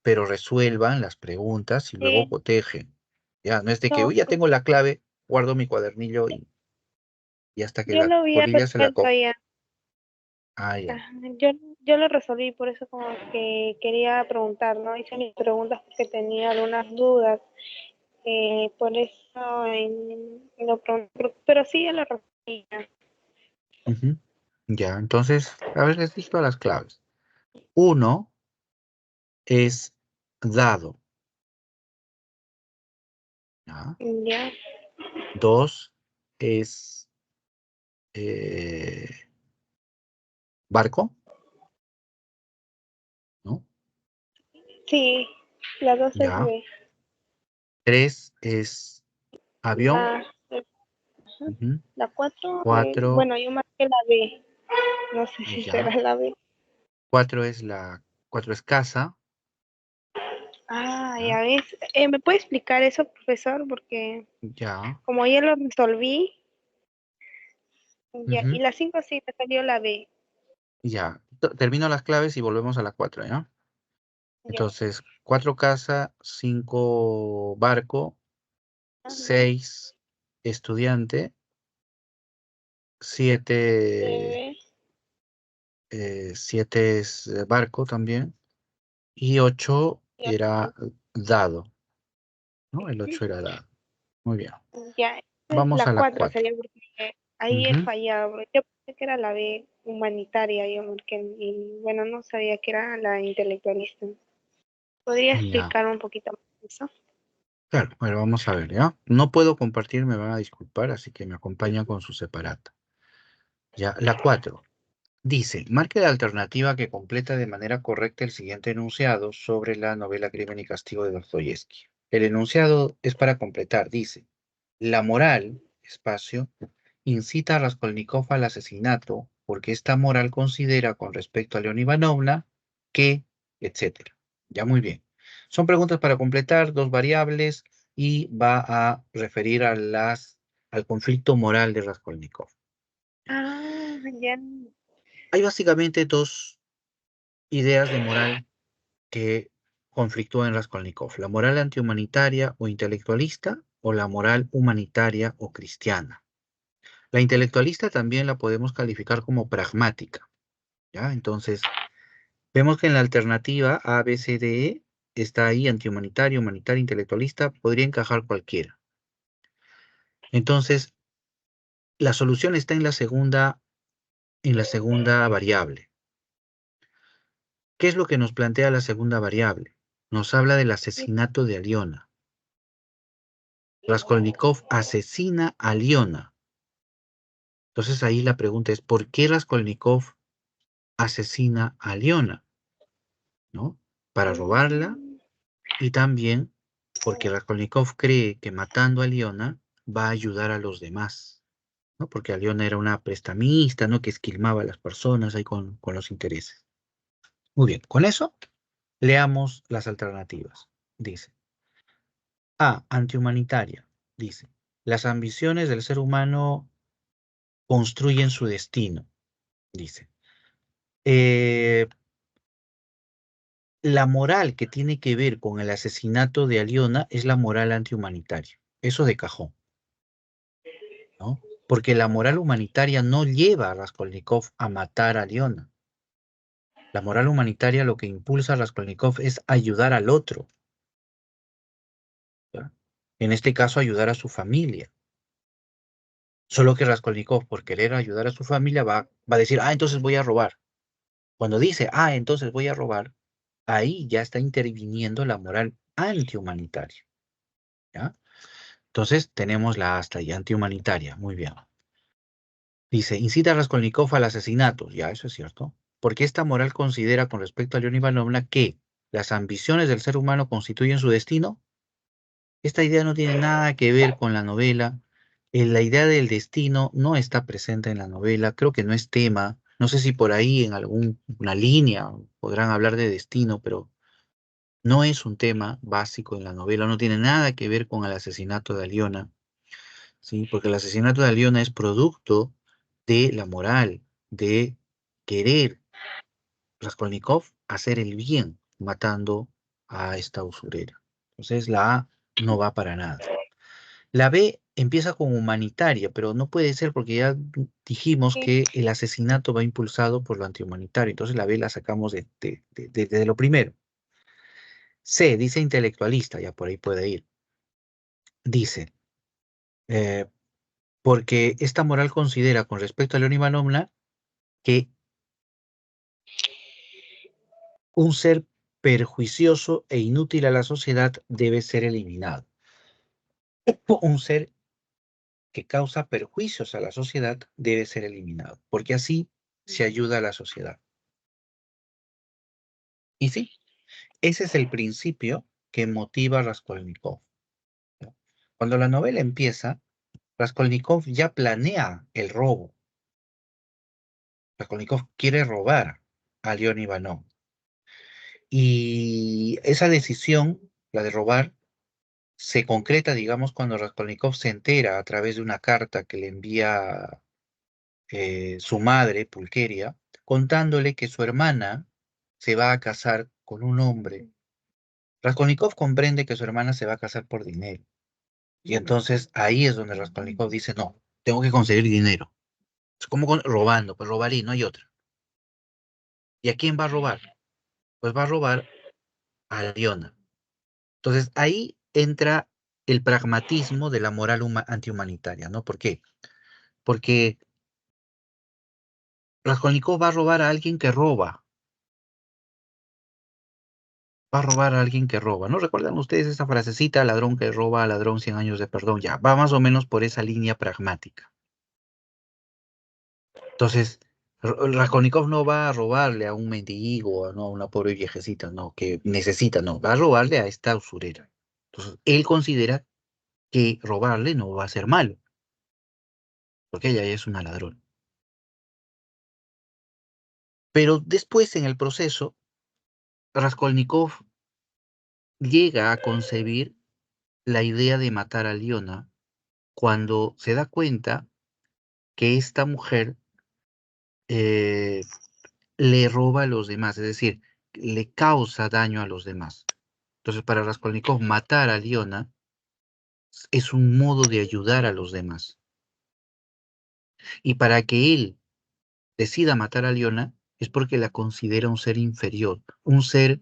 pero resuelvan las preguntas y luego cotejen. Ya, no es de que, no, uy, ya tengo la clave, guardo mi cuadernillo y hasta que yo la lo había polilla se la resuelto coja. ya. Ah, ya. Ajá, yo lo resolví, por eso como que quería preguntar, ¿no? Hice mis preguntas porque tenía algunas dudas. Por eso lo pregunté, pero sí ya lo resolví. Ya. Ujú. Ya, entonces, a ver, les digo las claves. Uno es dado. ¿Ya? Ya. Dos es eh, barco, ¿no? Sí, la dos es Ya. B. Tres es avión. La, Ujú. la 4, Cuatro, bueno, yo marqué la B. No sé si será ya. la B. Cuatro es casa. Ah, Ya. ya ves. ¿Me puede explicar eso, profesor? Porque Ya. como ya lo resolví, ya, y Ujú. la 5 sí me salió la B. Ya. Termino las claves y volvemos a la cuatro, ¿ya? Ya. Entonces, cuatro casa, cinco barco, Ajá. seis estudiante, siete, B. siete es barco también, y ocho Ya. era dado, ¿no? El ocho era dado. Muy bien. Ya, esa es Vamos la a la 4 cuatro. sería porque ahí he Ujú. fallado. Porque yo pensé que era la B humanitaria, yo, porque, y bueno, no sabía que era la intelectualista. ¿Podría Ya. explicar un poquito más eso? Claro, bueno, vamos a ver, ¿ya? No puedo compartir, me van a disculpar, así que me acompañan con su separata. Ya, la 4. Dice, marque la alternativa que completa de manera correcta el siguiente enunciado sobre la novela Crimen y Castigo de Dostoyevsky. El enunciado es para completar, dice, la moral, espacio, incita a Raskolnikov al asesinato porque esta moral considera con respecto a León Ivanovna que, etcétera. Ya muy bien. Son preguntas para completar, 2 variables y va a referir a al conflicto moral de Raskolnikov. Ah, ya. Hay básicamente 2 ideas de moral que conflictúan en Raskolnikov: la moral antihumanitaria o intelectualista o la moral humanitaria o cristiana. La intelectualista también la podemos calificar como pragmática, ¿ya? Entonces, vemos que en la alternativa A, B, C, D, E está ahí antihumanitario, humanitario, intelectualista, podría encajar cualquiera. Entonces, la solución está en la segunda variable. ¿Qué es lo que nos plantea la segunda variable? Nos habla del asesinato de Aliona. Raskolnikov asesina a Aliona. Entonces ahí la pregunta es, ¿por qué Raskolnikov asesina a Aliona? ¿No? Para robarla, y también porque Raskolnikov cree que matando a Aliona va a ayudar a los demás, ¿no? Porque Aliona era una prestamista, ¿no? Que esquilmaba a las personas ahí con los intereses. Muy bien, con eso leamos las alternativas. Dice: A, antihumanitaria. Dice: las ambiciones del ser humano construyen su destino. Dice: la moral que tiene que ver con el asesinato de Aliona es la moral antihumanitaria. Eso de cajón, ¿no? Porque la moral humanitaria no lleva a Raskolnikov a matar a Aliona. La moral humanitaria lo que impulsa a Raskolnikov es ayudar al otro, ¿ya? En este caso, ayudar a su familia. Solo que Raskolnikov, por querer ayudar a su familia, va a decir, entonces voy a robar. Cuando dice, entonces voy a robar, ahí ya está interviniendo la moral antihumanitaria, ¿ya? Entonces tenemos la hasta y antihumanitaria. Muy bien. Dice: incita a Raskolnikov al asesinato. Ya, eso es cierto. Porque esta moral considera con respecto a León Ivanovna que las ambiciones del ser humano constituyen su destino. Esta idea no tiene nada que ver con la novela. La idea del destino no está presente en la novela. Creo que no es tema. No sé si por ahí en alguna línea podrán hablar de destino, pero no es un tema básico en la novela. No tiene nada que ver con el asesinato de Aliona, ¿sí? Porque el asesinato de Aliona es producto de la moral, de querer Raskolnikov hacer el bien, matando a esta usurera. Entonces la A no va para nada. La B empieza con humanitaria, pero no puede ser porque ya dijimos que el asesinato va impulsado por lo antihumanitario. Entonces la B la sacamos de lo primero. C dice intelectualista, ya por ahí puede ir. Dice, porque esta moral considera con respecto a León Ivanovna que un ser perjuicioso e inútil a la sociedad debe ser eliminado. Un ser que causa perjuicios a la sociedad debe ser eliminado, porque así se ayuda a la sociedad. Y sí, ese es el principio que motiva a Raskolnikov. Cuando la novela empieza, Raskolnikov ya planea el robo. Raskolnikov quiere robar a León Ivanov. Y esa decisión, la de robar, se concreta, digamos, cuando Raskolnikov se entera a través de una carta que le envía su madre, Pulqueria, contándole que su hermana se va a casar con un hombre. Raskolnikov comprende que su hermana se va a casar por dinero. Y entonces ahí es donde Raskolnikov dice, no, tengo que conseguir dinero. Es como robando, pues robaré, no hay otra. ¿Y a quién va a robar? Pues va a robar a Aliona. Entonces ahí entra el pragmatismo de la moral antihumanitaria, ¿no? ¿Por qué? Porque Raskolnikov va a robar a alguien que roba. Va a robar a alguien que roba. ¿No recuerdan ustedes esa frasecita, ladrón que roba a ladrón 100 años de perdón? Ya, va más o menos por esa línea pragmática. Entonces, Raskolnikov no va a robarle a un mendigo, no a una pobre viejecita, no, que necesita, no, va a robarle a esta usurera. Entonces, él considera que robarle no va a ser malo. porque ella es una ladrona. Pero después, en el proceso, Raskolnikov llega a concebir la idea de matar a Liona cuando se da cuenta que esta mujer eh, le roba a los demás, es decir, le causa daño a los demás. Entonces, para Raskolnikov, matar a Liona es un modo de ayudar a los demás. Y para que él decida matar a Liona es porque la considera un ser inferior, un ser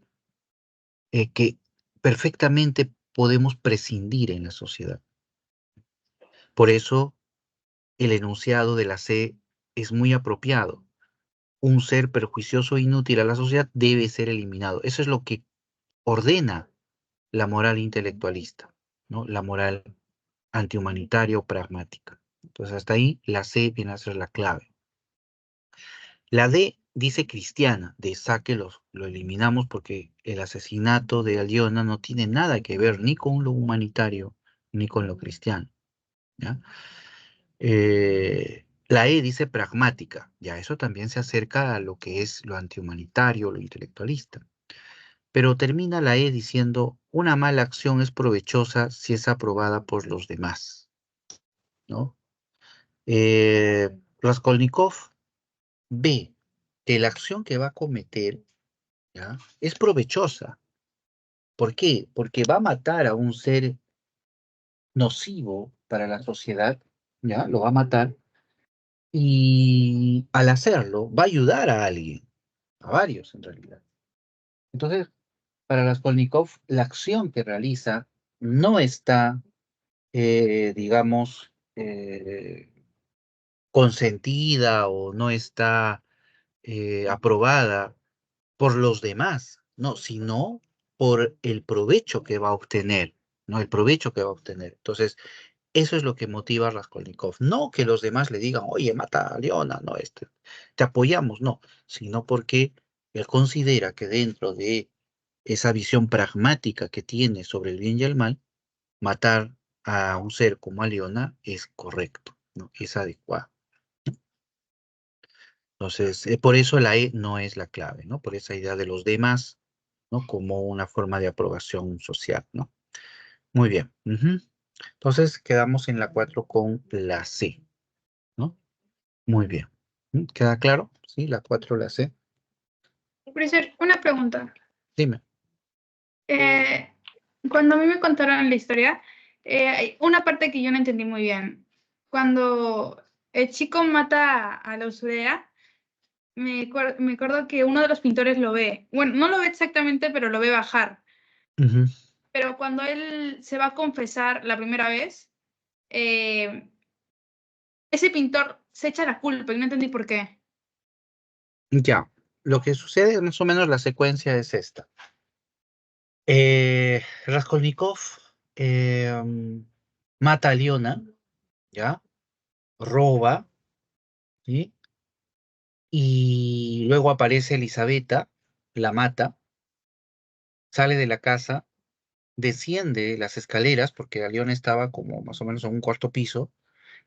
que perfectamente podemos prescindir en la sociedad. Por eso el enunciado de la C es muy apropiado. Un ser perjuicioso e inútil a la sociedad debe ser eliminado. Eso es lo que ordena la moral intelectualista, ¿no? La moral antihumanitaria o pragmática. Entonces, hasta ahí la C viene a ser la clave. La D dice cristiana, de saque lo eliminamos porque el asesinato de Aliona no tiene nada que ver ni con lo humanitario ni con lo cristiano, ¿ya? La E dice pragmática, ya eso también se acerca a lo que es lo antihumanitario, lo intelectualista. Pero termina la E diciendo, una mala acción es provechosa si es aprobada por los demás, ¿no? Raskolnikov ve que la acción que va a cometer, ¿ya?, es provechosa. ¿Por qué? Porque va a matar a un ser nocivo para la sociedad, ¿ya? Lo va a matar y al hacerlo va a ayudar a alguien, a varios en realidad. Entonces, para Raskolnikov, la acción que realiza no está, digamos, consentida o no está aprobada por los demás, no, sino por el provecho que va a obtener, ¿no? El provecho que va a obtener. Entonces, eso es lo que motiva a Raskolnikov. No que los demás le digan, oye, mata a Leona, no, te apoyamos, no, sino porque él considera que dentro de esa visión pragmática que tiene sobre el bien y el mal, matar a un ser como a Leona es correcto, ¿no? Es adecuado. Entonces, por eso la E no es la clave, ¿no? Por esa idea de los demás, ¿no? Como una forma de aprobación social, ¿no? Muy bien. Ujú. Entonces, quedamos en la 4 con la C, ¿no? Muy bien. ¿Queda claro? Sí, la 4, la C. Profesor, una pregunta. Dime. Cuando a mí me contaron la historia, hay una parte que yo no entendí muy bien. Cuando el chico mata a la usurera, me acuerdo que uno de los pintores lo ve. Bueno, no lo ve exactamente, pero lo ve bajar. Ujú. Pero cuando él se va a confesar la primera vez, eh, ese pintor se echa la culpa y no entendí por qué. Ya. Lo que sucede, más o menos, la secuencia es esta. Raskolnikov mata a Leona, ¿ya? Roba, ¿sí? Y luego aparece Elisabetta, la mata, sale de la casa, desciende las escaleras, porque Aliona estaba como más o menos en un cuarto piso,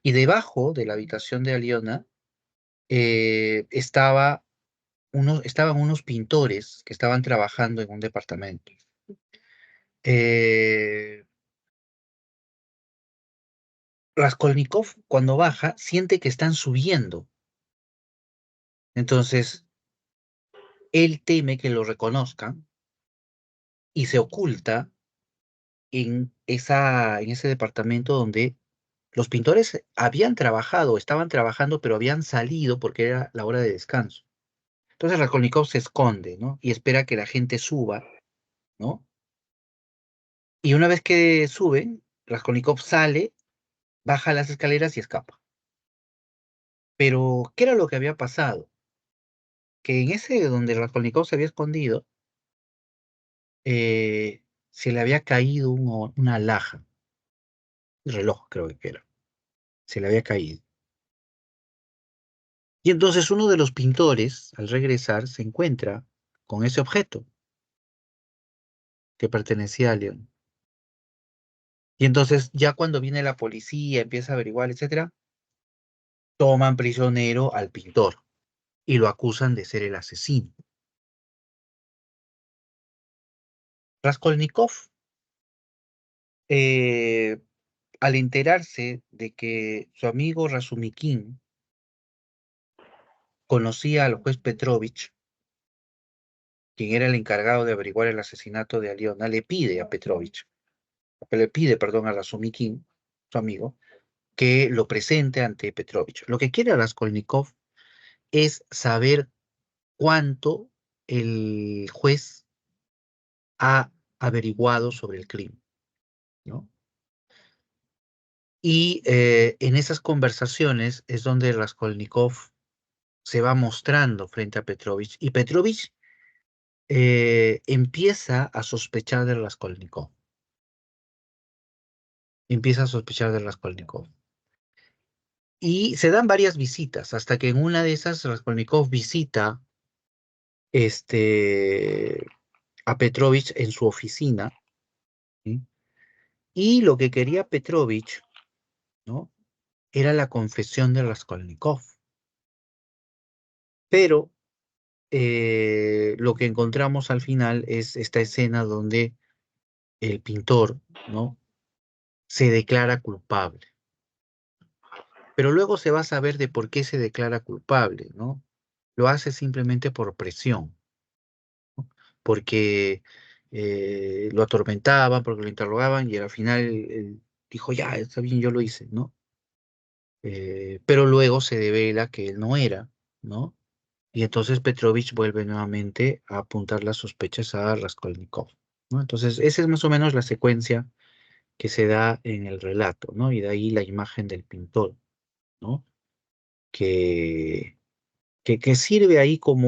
y debajo de la habitación de Aliona estaban unos pintores que estaban trabajando en un departamento. Eh, Raskolnikov, cuando baja, siente que están subiendo. Entonces, él teme que lo reconozcan y se oculta en ese departamento donde los pintores habían trabajado, estaban trabajando, pero habían salido porque era la hora de descanso. Entonces Raskolnikov se esconde, ¿no? Y espera que la gente suba, ¿no? Y una vez que suben, Raskolnikov sale, baja las escaleras y escapa. Pero, ¿qué era lo que había pasado? Que en ese donde Raskolnikov se había escondido, se le había caído una alhaja, un reloj creo que era, se le había caído. Y entonces uno de los pintores, al regresar, se encuentra con ese objeto que pertenecía a León. Y entonces ya cuando viene la policía, empieza a averiguar, etcétera, toman prisionero al pintor y lo acusan de ser el asesino. Raskolnikov, al enterarse de que su amigo Razumikin conocía al juez Petrovich, quien era el encargado de averiguar el asesinato de Aliona, le pide a Razumikin, su amigo, que lo presente ante Petrovich. Lo que quiere Raskolnikov es saber cuánto el juez ha averiguado sobre el crimen, ¿no? Y en esas conversaciones es donde Raskolnikov se va mostrando frente a Petrovich y Petrovich empieza a sospechar de Raskolnikov. Empieza a sospechar de Raskolnikov. Y se dan varias visitas, hasta que en una de esas Raskolnikov visita a Petrovich en su oficina, ¿sí? Y lo que quería Petrovich, ¿no?, era la confesión de Raskolnikov. Pero lo que encontramos al final es esta escena donde el pintor, ¿no?, se declara culpable. Pero luego se va a saber de por qué se declara culpable, ¿no? Lo hace simplemente por presión, ¿no? Porque lo atormentaban, porque lo interrogaban y al final él dijo, ya, está bien, yo lo hice, ¿no? Pero luego se devela que él no era, ¿no? Y entonces Petrovich vuelve nuevamente a apuntar las sospechas a Raskolnikov, ¿no? Entonces, esa es más o menos la secuencia que se da en el relato, ¿no? Y de ahí la imagen del pintor, ¿no? Que, que sirve ahí como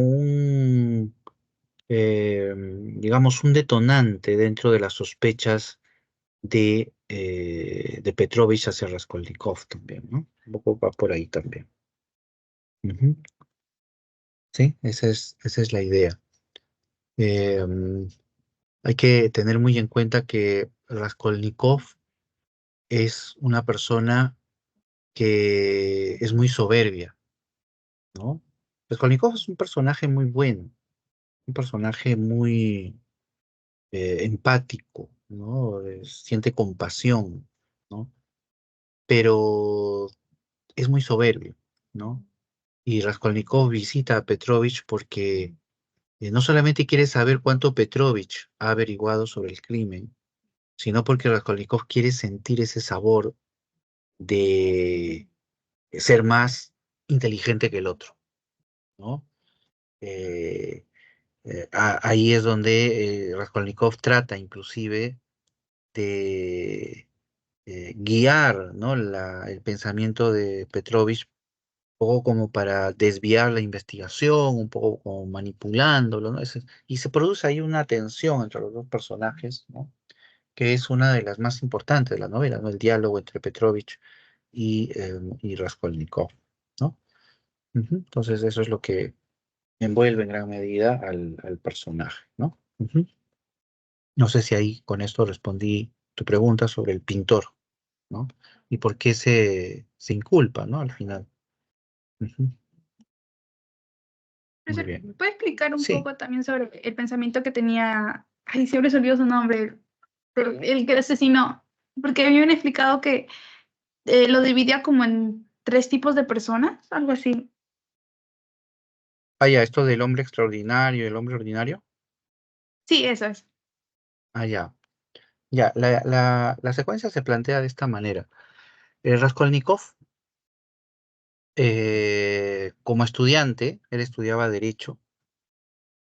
digamos, un detonante dentro de las sospechas de Petrovich hacia Raskolnikov también, ¿no? Un poco va por ahí también. Ujú. Sí, esa es la idea. Em, Hay que tener muy en cuenta que Raskolnikov es una persona que es muy soberbia, ¿no? Raskolnikov es un personaje muy bueno, un personaje muy empático, ¿no? Siente compasión, ¿no? Pero es muy soberbio, ¿no? Y Raskolnikov visita a Petrovich porque no solamente quiere saber cuánto Petrovich ha averiguado sobre el crimen, sino porque Raskolnikov quiere sentir ese sabor de ser más inteligente que el otro, ¿no? Eh, Ahí es donde Raskolnikov trata inclusive de guiar, ¿no?, el pensamiento de Petrovich, un poco como para desviar la investigación, un poco como manipulándolo, ¿no? Y se produce ahí una tensión entre los dos personajes, ¿no?, que es una de las más importantes de la novela, ¿no? El diálogo entre Petrovich y Raskolnikov, ¿no? Ujú. Entonces eso es lo que envuelve en gran medida al personaje, ¿no? Ujú. No sé si ahí con esto respondí tu pregunta sobre el pintor, ¿no? Y por qué se inculpa, ¿no? Al final. Ujú. Muy Profesor, bien. ¿puede explicar un Sí. poco también sobre el pensamiento que tenía, ay, siempre se olvidó su nombre, pero el que asesinó? Porque a mí me han explicado que lo dividía como en tres tipos de personas, algo así. Ah, ya, esto del hombre extraordinario, el hombre ordinario. Sí, eso es. Ah, ya. Ya, la secuencia se plantea de esta manera. Raskolnikov, como estudiante, él estudiaba Derecho,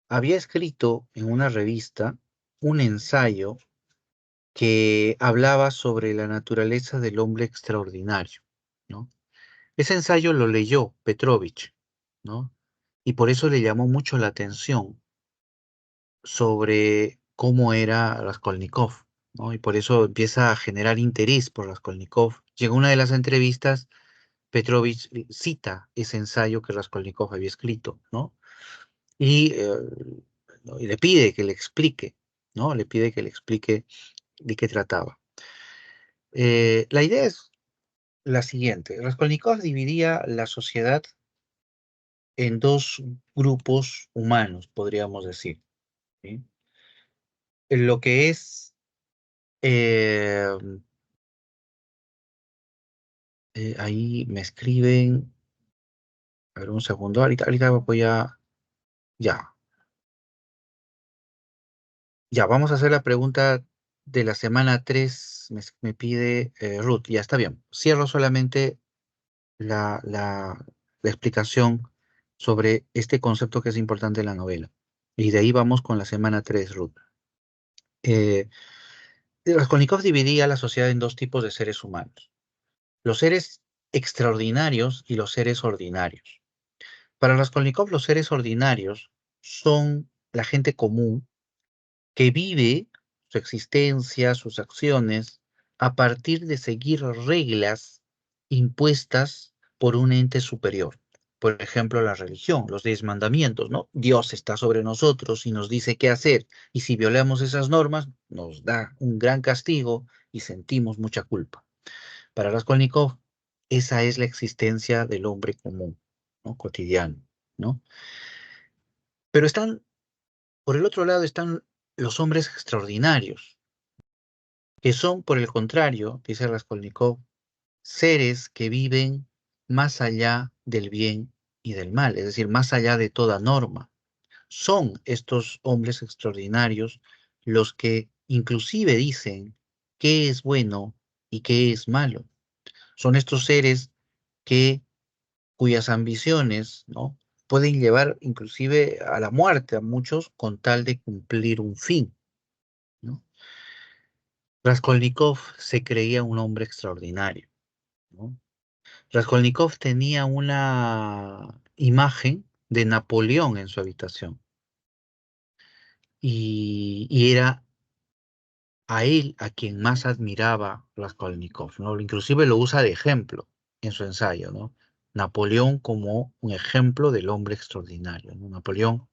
había escrito en una revista un ensayo que hablaba sobre la naturaleza del hombre extraordinario, ¿no? Ese ensayo lo leyó Petrovich, ¿no? Y por eso le llamó mucho la atención sobre cómo era Raskolnikov, ¿no? Y por eso empieza a generar interés por Raskolnikov. Llega una de las entrevistas, Petrovich cita ese ensayo que Raskolnikov había escrito, ¿no? Y, ¿no?, y le pide que le explique, ¿no? Le pide que le explique de qué trataba. La idea es la siguiente. Raskolnikov dividía la sociedad en dos grupos humanos, podríamos decir, ¿sí? En lo que es, eh, ahí me escriben, a ver un segundo, ahorita voy a, ya, ya, vamos a hacer la pregunta de la semana 3. Me pide Ruth, ya está bien. Cierro solamente la explicación sobre este concepto que es importante en la novela. Y de ahí vamos con la semana 3, Ruth. Eh, Raskolnikov dividía la sociedad en dos tipos de seres humanos: los seres extraordinarios y los seres ordinarios. Para Raskolnikov, los seres ordinarios son la gente común que vive su existencia, sus acciones, a partir de seguir reglas impuestas por un ente superior. Por ejemplo, la religión, los 10 mandamientos, ¿no? Dios está sobre nosotros y nos dice qué hacer, y si violamos esas normas, nos da un gran castigo y sentimos mucha culpa. Para Raskolnikov, esa es la existencia del hombre común, ¿no? Cotidiano, ¿no? Pero por el otro lado, están los hombres extraordinarios, que son, por el contrario, dice Raskolnikov, seres que viven más allá del bien y del mal, es decir, más allá de toda norma. Son estos hombres extraordinarios los que inclusive dicen qué es bueno y qué es malo. Son estos seres que, cuyas ambiciones, ¿no?, pueden llevar inclusive a la muerte a muchos con tal de cumplir un fin, ¿no? Raskolnikov se creía un hombre extraordinario, ¿no? Raskolnikov tenía una imagen de Napoleón en su habitación y era a él a quien más admiraba Raskolnikov, ¿no? Inclusive lo usa de ejemplo en su ensayo, ¿no? Napoleón como un ejemplo del hombre extraordinario, ¿no? Napoleón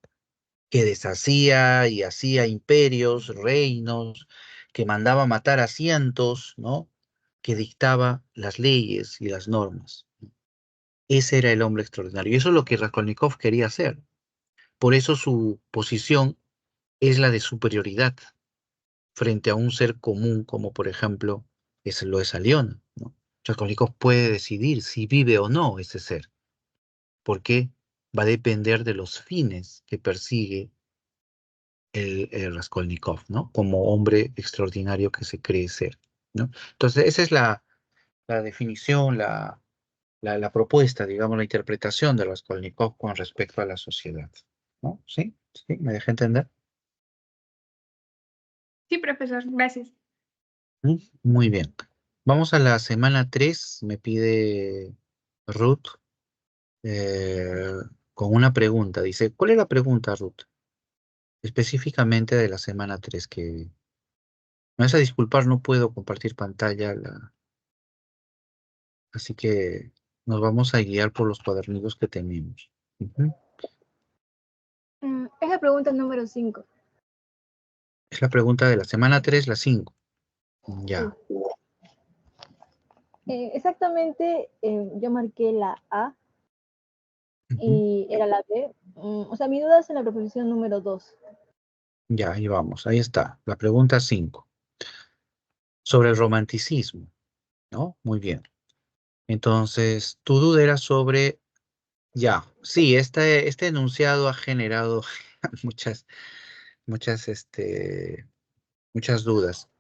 que deshacía y hacía imperios, reinos, que mandaba matar a cientos, ¿no? Que dictaba las leyes y las normas. Ese era el hombre extraordinario. Y eso es lo que Raskolnikov quería hacer. Por eso su posición es la de superioridad frente a un ser común como, por ejemplo, lo es Aliona, ¿no? Raskolnikov puede decidir si vive o no ese ser, porque va a depender de los fines que persigue el Raskolnikov, ¿no? Como hombre extraordinario que se cree ser, ¿no? Entonces, esa es la definición, la propuesta, digamos, la interpretación de Raskolnikov con respecto a la sociedad, ¿no? ¿Sí? ¿Sí? ¿Me dejé entender? Sí, profesor, gracias. Muy bien. Vamos a la semana 3. Me pide Ruth eh, con una pregunta. Dice, ¿cuál es la pregunta, Ruth? Específicamente de la semana 3 que... Me vas a disculpar, no puedo compartir pantalla, así que nos vamos a guiar por los cuadernillos que tenemos. Ujú. Es la pregunta número 5. Es la pregunta de la semana 3, la 5. Ya. Exactamente, yo marqué la A Ujú. y era la B. O sea, mi duda es en la proposición número 2. Ya, ahí vamos. Ahí está. La pregunta 5. Sobre el romanticismo, ¿no? Muy bien. Entonces, tu duda era sobre... Ya, sí, este enunciado ha generado muchas, muchas, muchas dudas.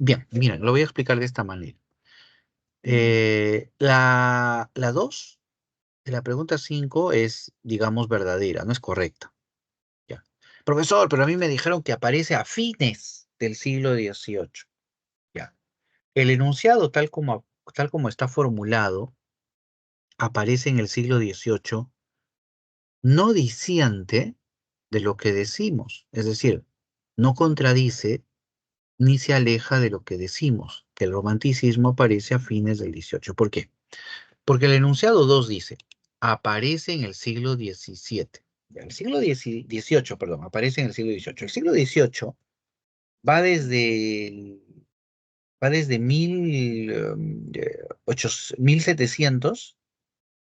Bien, miren, lo voy a explicar de esta manera. La 2 de la pregunta 5 es, digamos, verdadera, no es correcta. Ya. Profesor, pero a mí me dijeron que aparece a fines del siglo XVIII. Ya. El enunciado, tal como está formulado, aparece en el siglo XVIII, no diciente de lo que decimos, es decir, no contradice ni se aleja de lo que decimos, que el romanticismo aparece a fines del XVIII. ¿Por qué? Porque el enunciado 2 dice, aparece en el siglo XVII. El siglo XVIII, perdón, aparece en el siglo XVIII. El siglo XVIII va desde Va desde 1700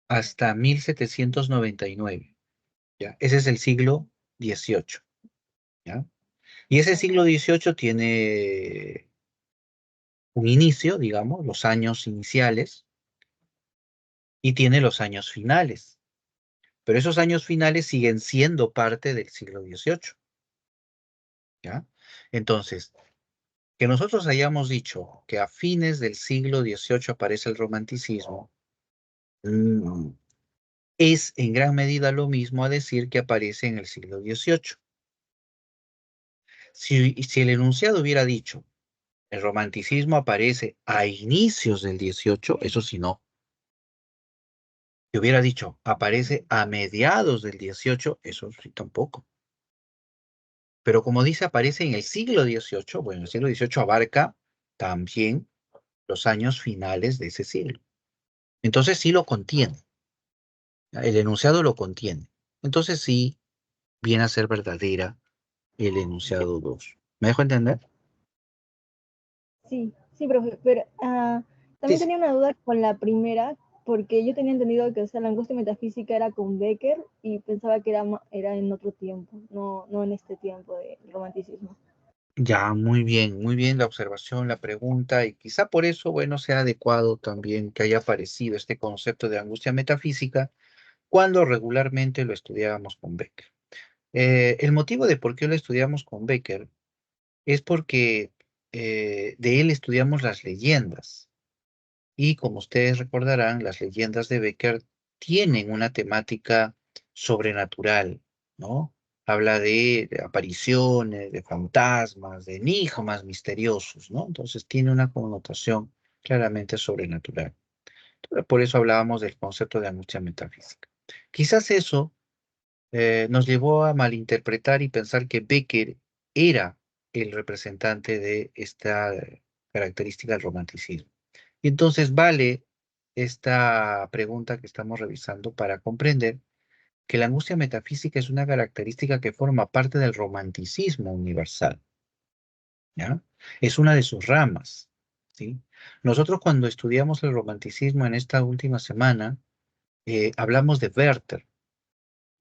hasta 1799. ¿Ya? Ese es el siglo XVIII. ¿Ya? Y ese siglo XVIII tiene un inicio, digamos, los años iniciales, y tiene los años finales. Pero esos años finales siguen siendo parte del siglo XVIII. ¿Ya? Entonces, que nosotros hayamos dicho que a fines del siglo XVIII aparece el romanticismo, mm, es en gran medida lo mismo a decir que aparece en el siglo XVIII. Si el enunciado hubiera dicho, el romanticismo aparece a inicios del XVIII, eso sí no. Si hubiera dicho, aparece a mediados del XVIII, eso sí tampoco. Pero como dice, aparece en el siglo XVIII, bueno, el siglo XVIII abarca también los años finales de ese siglo. Entonces sí lo contiene. El enunciado lo contiene. Entonces sí viene a ser verdadera el enunciado 2. ¿Me dejo entender? Sí, sí, profe, pero Sí, también sí. tenía una duda con la primera, porque yo tenía entendido que, o sea, la angustia metafísica era con Becker y pensaba que era en otro tiempo, no en este tiempo del romanticismo. Ya, muy bien la observación, la pregunta, y quizá por eso, bueno, sea adecuado también que haya aparecido este concepto de angustia metafísica cuando regularmente lo estudiábamos con Becker. El motivo de por qué lo estudiamos con Becker es porque de él estudiamos las leyendas. Y como ustedes recordarán, las leyendas de Becker tienen una temática sobrenatural, ¿no? Habla de apariciones, de fantasmas, de enigmas misteriosos, ¿no? Entonces tiene una connotación claramente sobrenatural. Por eso hablábamos del concepto de angustia metafísica. Quizás eso nos llevó a malinterpretar y pensar que Becker era el representante de esta característica del romanticismo. Y entonces vale esta pregunta que estamos revisando para comprender que la angustia metafísica es una característica que forma parte del romanticismo universal, ¿ya? Es una de sus ramas, ¿sí? Nosotros cuando estudiamos el romanticismo en esta última semana, hablamos de Werther,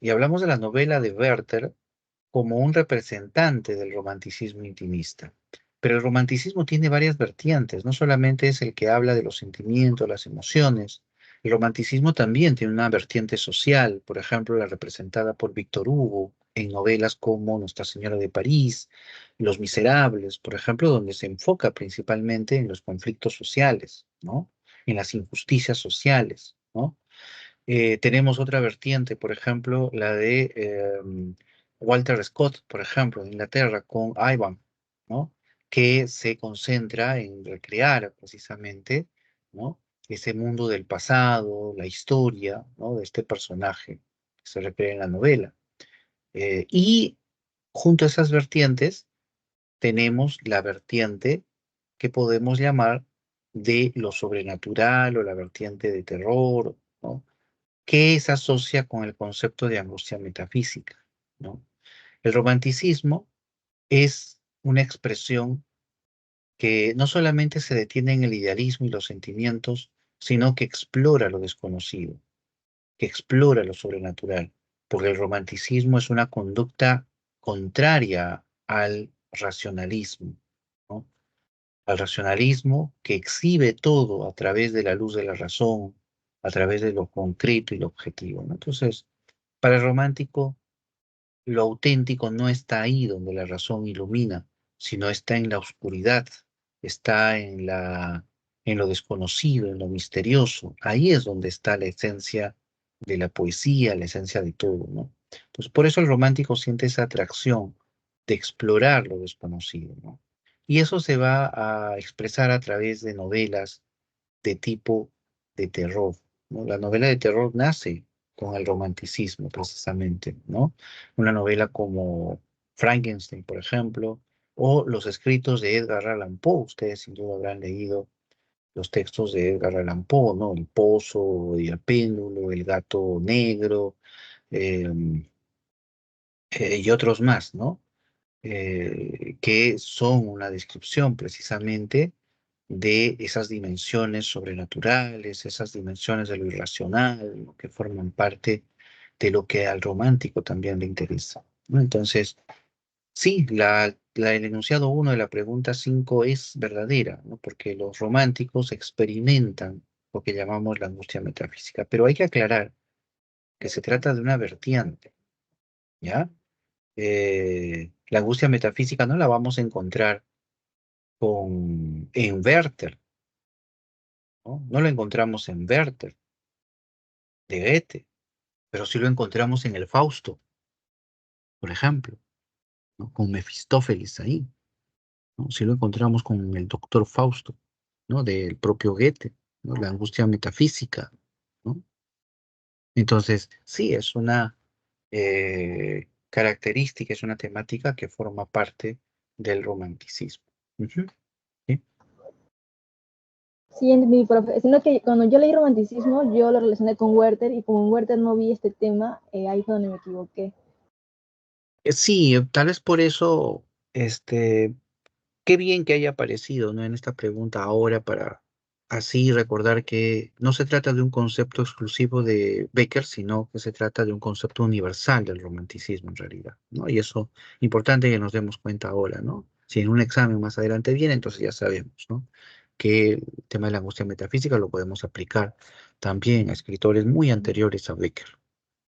y hablamos de la novela de Werther como un representante del romanticismo intimista. Pero el romanticismo tiene varias vertientes, no solamente es el que habla de los sentimientos, las emociones. El romanticismo también tiene una vertiente social, por ejemplo, la representada por Víctor Hugo en novelas como Nuestra Señora de París, Los Miserables, por ejemplo, donde se enfoca principalmente en los conflictos sociales, ¿no? En las injusticias sociales, ¿no? Tenemos otra vertiente, por ejemplo, la de Walter Scott, por ejemplo, de Inglaterra, con Ivan, ¿no? Que se concentra en recrear precisamente, ¿no? Ese mundo del pasado, la historia, ¿no? De este personaje que se recrea en la novela. Y junto a esas vertientes tenemos la vertiente que podemos llamar de lo sobrenatural o la vertiente de terror, ¿no? Que se asocia con el concepto de angustia metafísica, ¿no? El romanticismo es una expresión que no solamente se detiene en el idealismo y los sentimientos, sino que explora lo desconocido, que explora lo sobrenatural, porque el romanticismo es una conducta contraria al racionalismo, ¿no? Al racionalismo que exhibe todo a través de la luz de la razón, a través de lo concreto y lo objetivo, ¿no? Entonces, para el romántico, lo auténtico no está ahí donde la razón ilumina, sino está en la oscuridad, está en lo desconocido, en lo misterioso. Ahí es donde está la esencia de la poesía, la esencia de todo, ¿no? Pues por eso el romántico siente esa atracción de explorar lo desconocido, ¿no? Y eso se va a expresar a través de novelas de tipo de terror, ¿no? La novela de terror nace con el romanticismo, precisamente, ¿no? Una novela como Frankenstein, por ejemplo, o los escritos de Edgar Allan Poe. Ustedes sin duda habrán leído los textos de Edgar Allan Poe, ¿no? El pozo y el péndulo, el gato negro, eh, y otros más, ¿no? Que son una descripción precisamente de esas dimensiones sobrenaturales, esas dimensiones de lo irracional, ¿no? Que forman parte de lo que al romántico también le interesa, ¿no? Entonces, sí, el enunciado 1 de la pregunta 5 es verdadera, ¿no? Porque los románticos experimentan lo que llamamos la angustia metafísica, pero hay que aclarar que se trata de una vertiente, ¿ya? La angustia metafísica no la vamos a encontrar en Werther, ¿no? No lo encontramos en Werther, de Goethe, pero sí lo encontramos en el Fausto, por ejemplo, ¿no? Con Mefistófeles ahí, ¿no? Sí lo encontramos con el doctor Fausto, ¿no? Del propio Goethe, ¿no? La angustia metafísica, ¿no? Entonces, sí, es una característica, es una temática que forma parte del romanticismo. Ujú, ¿sí? Sí, entendí, profe. Sino que cuando yo leí romanticismo, yo lo relacioné con Werther y como en Werther no vi este tema, ahí fue donde me equivoqué. Sí, tal vez por eso, qué bien que haya aparecido, ¿no? En esta pregunta ahora para así recordar que no se trata de un concepto exclusivo de Becker, sino que se trata de un concepto universal del romanticismo en realidad, ¿no? Y eso, importante que nos demos cuenta ahora, ¿no? Si en un examen más adelante viene, entonces ya sabemos, ¿no? Que el tema de la angustia metafísica lo podemos aplicar también a escritores muy anteriores a Becker,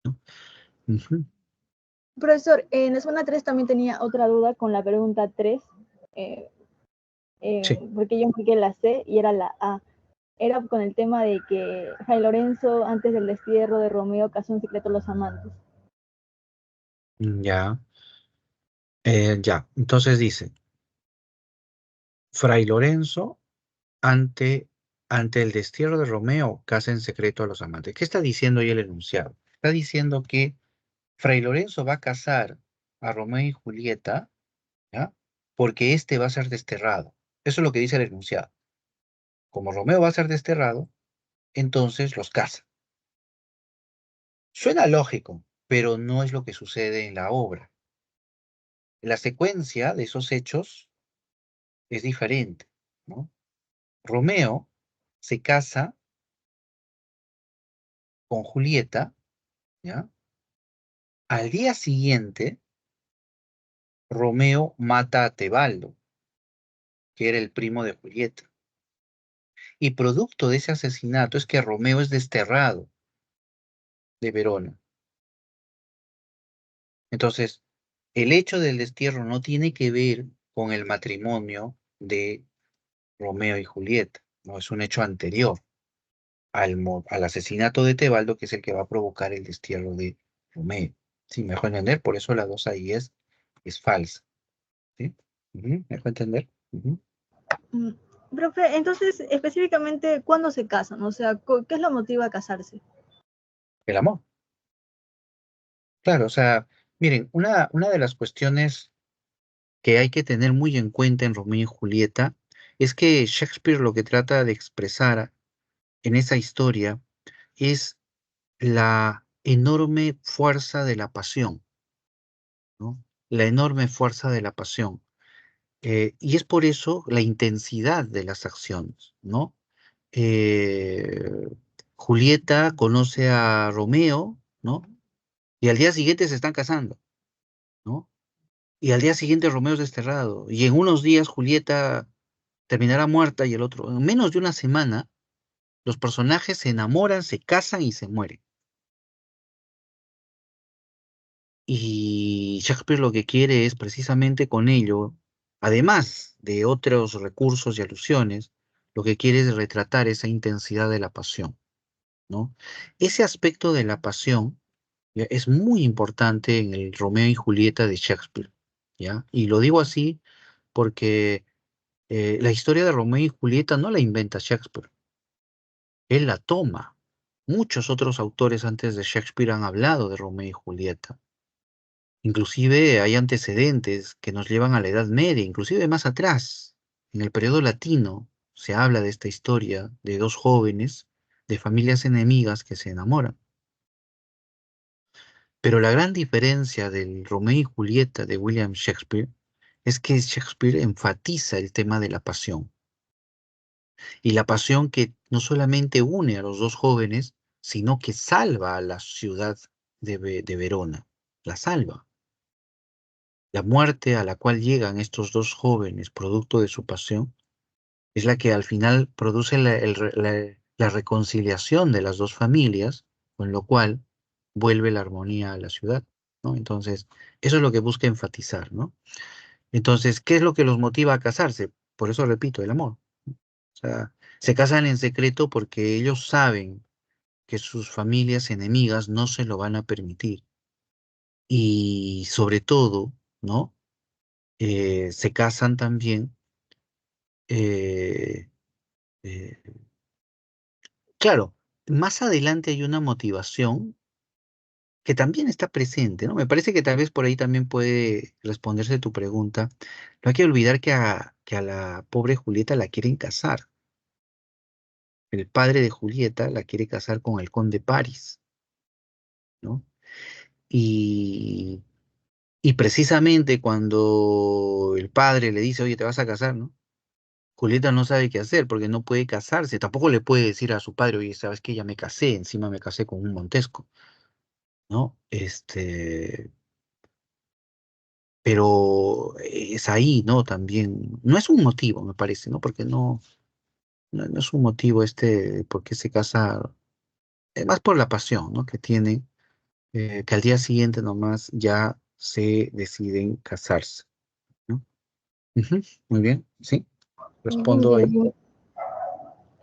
¿no? Ujú. Profesor, en la semana 3 también tenía otra duda con la pregunta 3, eh, Sí, porque yo enfoqué la C y era la A. Era con el tema de que Fray Lorenzo, antes del destierro de Romeo, casó en secreto a los amantes. ya, ya. Entonces dice, Fray Lorenzo ante, ante el destierro de Romeo, casa en secreto a los amantes. ¿Qué está diciendo ahí el enunciado? Está diciendo que Fray Lorenzo va a casar a Romeo y Julieta, ¿ya? Porque éste va a ser desterrado. Eso es lo que dice el enunciado. Como Romeo va a ser desterrado, entonces los casa. Suena lógico, pero no es lo que sucede en la obra. La secuencia de esos hechos es diferente, ¿no? Romeo se casa con Julieta, ¿ya? Al día siguiente, Romeo mata a Tebaldo, que era el primo de Julieta. Y producto de ese asesinato es que Romeo es desterrado de Verona. Entonces, el hecho del destierro no tiene que ver con el matrimonio de Romeo y Julieta, no es un hecho anterior al asesinato de Tebaldo, que es el que va a provocar el destierro de Romeo. Sí, me dejó entender, por eso la dos ahí es falsa. ¿Sí? Ujú, ¿me dejó entender? Ujú. Mm, profe, entonces, específicamente, ¿cuándo se casan? O sea, ¿qué es lo motiva a casarse? El amor. Claro, o sea, miren, una de las cuestiones que hay que tener muy en cuenta en Romeo y Julieta es que Shakespeare lo que trata de expresar en esa historia es la enorme fuerza de la pasión, ¿no? La enorme fuerza de la pasión. Y es por eso la intensidad de las acciones, ¿no? Eh, Julieta conoce a Romeo, ¿no? Y al día siguiente se están casando, ¿no? Y al día siguiente Romeo es desterrado. Y en unos días Julieta terminará muerta y el otro. En menos de una semana, los personajes se enamoran, se casan y se mueren. Y Shakespeare lo que quiere es precisamente con ello, además de otros recursos y alusiones, lo que quiere es retratar esa intensidad de la pasión, ¿no? Ese aspecto de la pasión ya, es muy importante en el Romeo y Julieta de Shakespeare, ¿ya? Y lo digo así porque la historia de Romeo y Julieta no la inventa Shakespeare, él la toma. Muchos otros autores antes de Shakespeare han hablado de Romeo y Julieta. Inclusive hay antecedentes que nos llevan a la Edad Media, inclusive más atrás. En el periodo latino se habla de esta historia de dos jóvenes de familias enemigas que se enamoran. Pero la gran diferencia del Romeo y Julieta de William Shakespeare es que Shakespeare enfatiza el tema de la pasión. Y la pasión que no solamente une a los dos jóvenes, sino que salva a la ciudad de Verona, la salva. La muerte a la cual llegan estos dos jóvenes, producto de su pasión, es la que al final produce la reconciliación de las dos familias, con lo cual vuelve la armonía a la ciudad, ¿no? Entonces, eso es lo que busca enfatizar, ¿no? Entonces, ¿qué es lo que los motiva a casarse? Por eso repito, el amor. O sea, se casan en secreto porque ellos saben que sus familias enemigas no se lo van a permitir. Y sobre todo, ¿no? Se casan también, eh, eh, claro, más adelante hay una motivación que también está presente, ¿no? Me parece que tal vez por ahí también puede responderse tu pregunta. No hay que olvidar que a la pobre Julieta la quieren casar. El padre de Julieta la quiere casar con el conde Paris, ¿no? Y, y precisamente cuando el padre le dice, oye, te vas a casar, ¿no? Julieta no sabe qué hacer porque no puede casarse. Tampoco le puede decir a su padre, oye, sabes que ya me casé, encima me casé con un Montesco, ¿no? Pero es ahí, ¿no? También, no es un motivo, me parece, ¿no? Porque no es un motivo por qué se casa, es más por la pasión, ¿no? Que tienen, que al día siguiente nomás ya se deciden casarse, ¿no? Ujú, muy bien, sí, respondo ahí.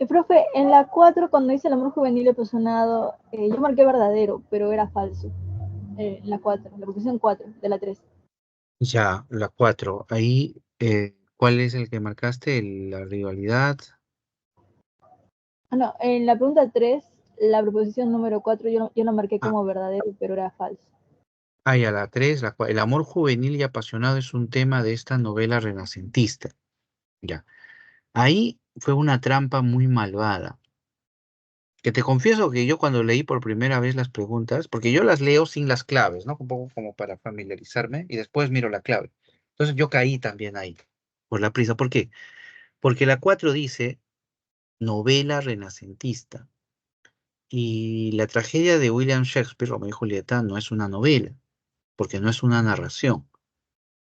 Profe, en la 4 cuando dice el amor juvenil y apasionado, yo marqué verdadero, pero era falso. En la 4, la posición 4 de la 3. Ya, la 4. Ahí, ¿cuál es el que marcaste? La rivalidad. Ah, no, en la pregunta 3, la proposición número 4, yo la marqué Ah, como verdadero, pero era falso. ya la 3. El amor juvenil y apasionado es un tema de esta novela renacentista. Ya. Ahí fue una trampa muy malvada. Que te confieso que yo cuando leí por primera vez las preguntas, porque yo las leo sin las claves, ¿no? Un poco como para familiarizarme y después miro la clave. Entonces yo caí también ahí, por la prisa. ¿Por qué? Porque la 4 dice novela renacentista. Y la tragedia de William Shakespeare, Romeo y Julieta, no es una novela, porque no es una narración,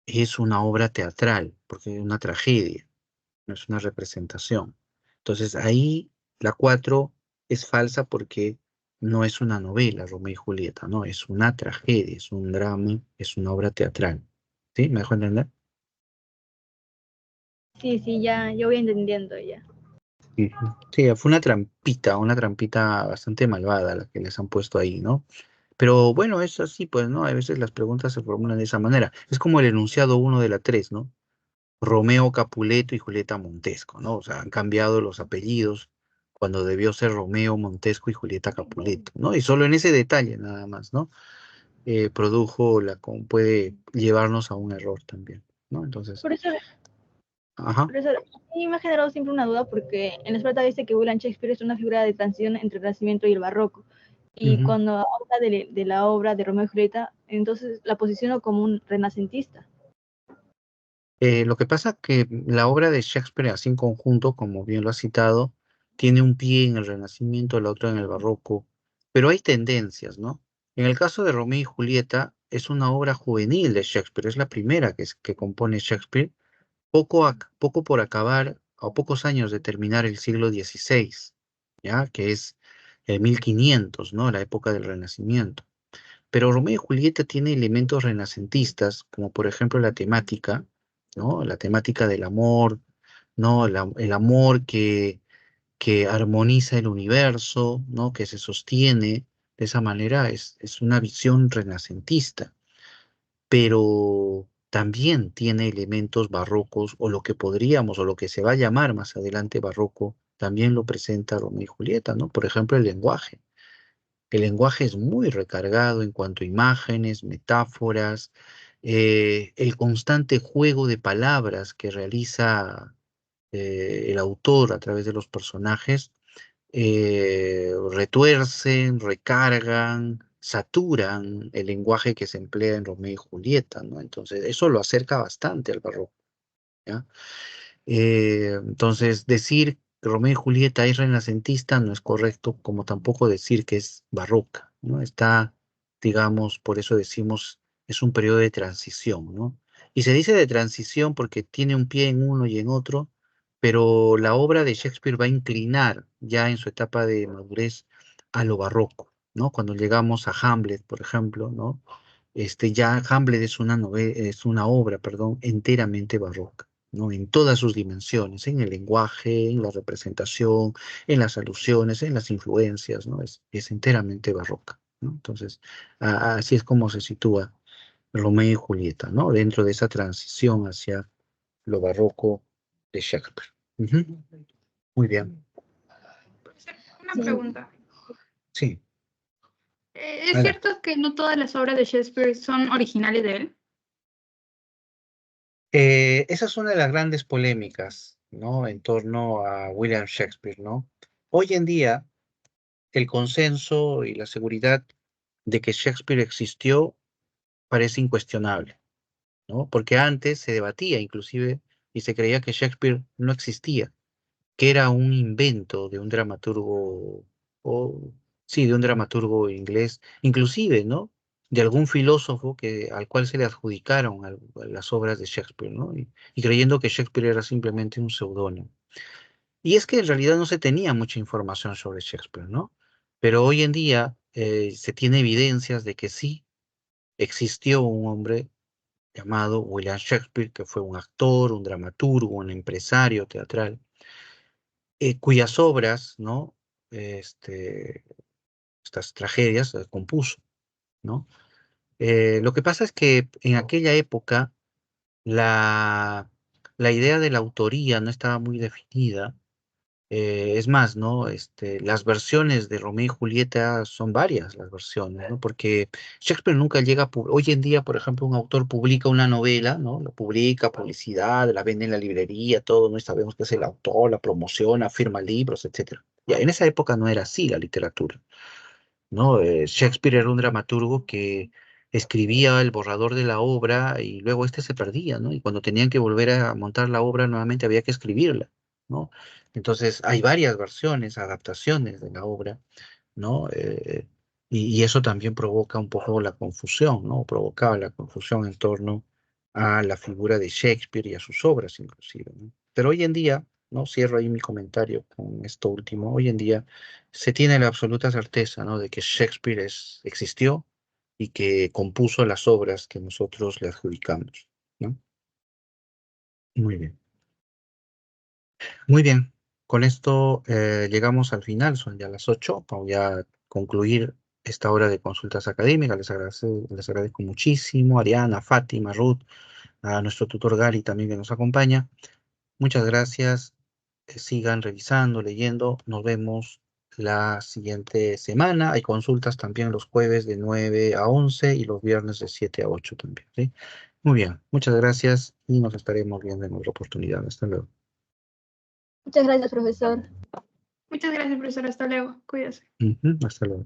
es una obra teatral, porque es una tragedia, no es una representación. Entonces ahí la 4 es falsa porque no es una novela, Romeo y Julieta, no, es una tragedia, es un drama, es una obra teatral. ¿Sí? ¿Me dejo entender? Sí, sí, ya, yo voy entendiendo ya. Ujú. Sí, fue una trampita bastante malvada la que les han puesto ahí, ¿no? Pero bueno, es así, pues, ¿no? A veces las preguntas se formulan de esa manera. Es como el enunciado uno de la 3, ¿no? Romeo Capuleto y Julieta Montesco, ¿no? O sea, han cambiado los apellidos cuando debió ser Romeo Montesco y Julieta Capuleto, ¿no? Y solo en ese detalle nada más, ¿no? Puede llevarnos a un error también, ¿no? Entonces, Por eso, ajá. por eso a mí me ha generado siempre una duda porque en la Esparta dice que William Shakespeare es una figura de transición entre el Renacimiento y el Barroco. Y Ujú. cuando habla de la obra de Romeo y Julieta, entonces la posiciono como un renacentista. Lo que pasa que la obra de Shakespeare, así en conjunto, como bien lo ha citado, tiene un pie en el Renacimiento, el otro en el Barroco, pero hay tendencias, ¿no? En el caso de Romeo y Julieta, es una obra juvenil de Shakespeare, es la primera que compone Shakespeare, poco por acabar, o pocos años de terminar el siglo XVI, ¿ya? Que es el 1500, ¿no? La época del Renacimiento. Pero Romeo y Julieta tiene elementos renacentistas, como por ejemplo la temática, ¿no? La temática del amor, ¿no? El amor que armoniza el universo, ¿no? Que se sostiene de esa manera, es una visión renacentista, pero también tiene elementos barrocos, o lo que podríamos, o lo que se va a llamar más adelante barroco, también lo presenta Romeo y Julieta, ¿no? Por ejemplo, el lenguaje. El lenguaje es muy recargado en cuanto a imágenes, metáforas, el constante juego de palabras que realiza el autor a través de los personajes, retuercen, recargan, saturan el lenguaje que se emplea en Romeo y Julieta, ¿no? Entonces, eso lo acerca bastante al barroco, ¿ya? Entonces, decir Romeo y Julieta es renacentista no es correcto, como tampoco decir que es barroca, ¿no? Está, digamos, por eso decimos, es un periodo de transición, ¿no? Y se dice de transición porque tiene un pie en uno y en otro, pero la obra de Shakespeare va a inclinar ya en su etapa de madurez a lo barroco, ¿no? Cuando llegamos a Hamlet, por ejemplo, ¿no? Ya Hamlet es una es una obra, perdón, enteramente barroca, ¿no? En todas sus dimensiones, en el lenguaje, en la representación, en las alusiones, en las influencias, ¿no? Es enteramente barroca, ¿no? Entonces, así es como se sitúa Romeo y Julieta, ¿no? Dentro de esa transición hacia lo barroco de Shakespeare. Ujú. Muy bien, Profesor, una Sí, pregunta. sí. ¿Es Adelante. cierto que no todas las obras de Shakespeare son originales de él? Esa es una de las grandes polémicas, ¿no? En torno a William Shakespeare, ¿no? Hoy en día, el consenso y la seguridad de que Shakespeare existió parece incuestionable, ¿no? Porque antes se debatía inclusive y se creía que Shakespeare no existía, que era un invento de un dramaturgo, o sí, de un dramaturgo inglés, inclusive, ¿no? De algún filósofo al cual se le adjudicaron las obras de Shakespeare, ¿no? Y creyendo que Shakespeare era simplemente un seudónimo. Y es que en realidad no se tenía mucha información sobre Shakespeare, ¿no? Pero hoy en día se tiene evidencias de que sí existió un hombre llamado William Shakespeare, que fue un actor, un dramaturgo, un empresario teatral, cuyas obras, ¿no? Este, estas tragedias compuso, ¿no? Lo que pasa es que en aquella época la, la idea de la autoría no estaba muy definida. Es más, ¿no? Las versiones de Romeo y Julieta son varias las versiones, ¿no? Porque Shakespeare nunca llega hoy en día, por ejemplo, un autor publica una novela, ¿no? La publica, publicidad, la vende en la librería, todo, ¿no? Y sabemos que es el autor, la promociona, firma libros, etcétera. Ya, en esa época no era así la literatura, ¿no? Shakespeare era un dramaturgo que escribía el borrador de la obra y luego este se perdía, ¿no? Y cuando tenían que volver a montar la obra, nuevamente había que escribirla, ¿no? Entonces, hay varias versiones, adaptaciones de la obra, ¿no? Y eso también provoca un poco la confusión, ¿no? Provocaba la confusión en torno a la figura de Shakespeare y a sus obras, inclusive, ¿no? Pero hoy en día, ¿no? Cierro ahí mi comentario con esto último. Hoy en día se tiene la absoluta certeza, ¿no? De que Shakespeare existió y que compuso las obras que nosotros le adjudicamos, ¿no? Muy bien. Muy bien. Con esto llegamos al final, son ya las 8. Vamos ya a concluir esta hora de consultas académicas. Les agradezco muchísimo, Ariana, Fátima, Ruth, a nuestro tutor Gary también que nos acompaña. Muchas gracias. Sigan revisando, leyendo. Nos vemos la siguiente semana. Hay consultas también los jueves de 9 a 11 y los viernes de 7 a 8 también, ¿sí? Muy bien. Muchas gracias y nos estaremos viendo en otra oportunidad. Hasta luego. muchas gracias, profesor. Muchas gracias, profesor. Hasta luego. Cuídese. Ujú, hasta luego.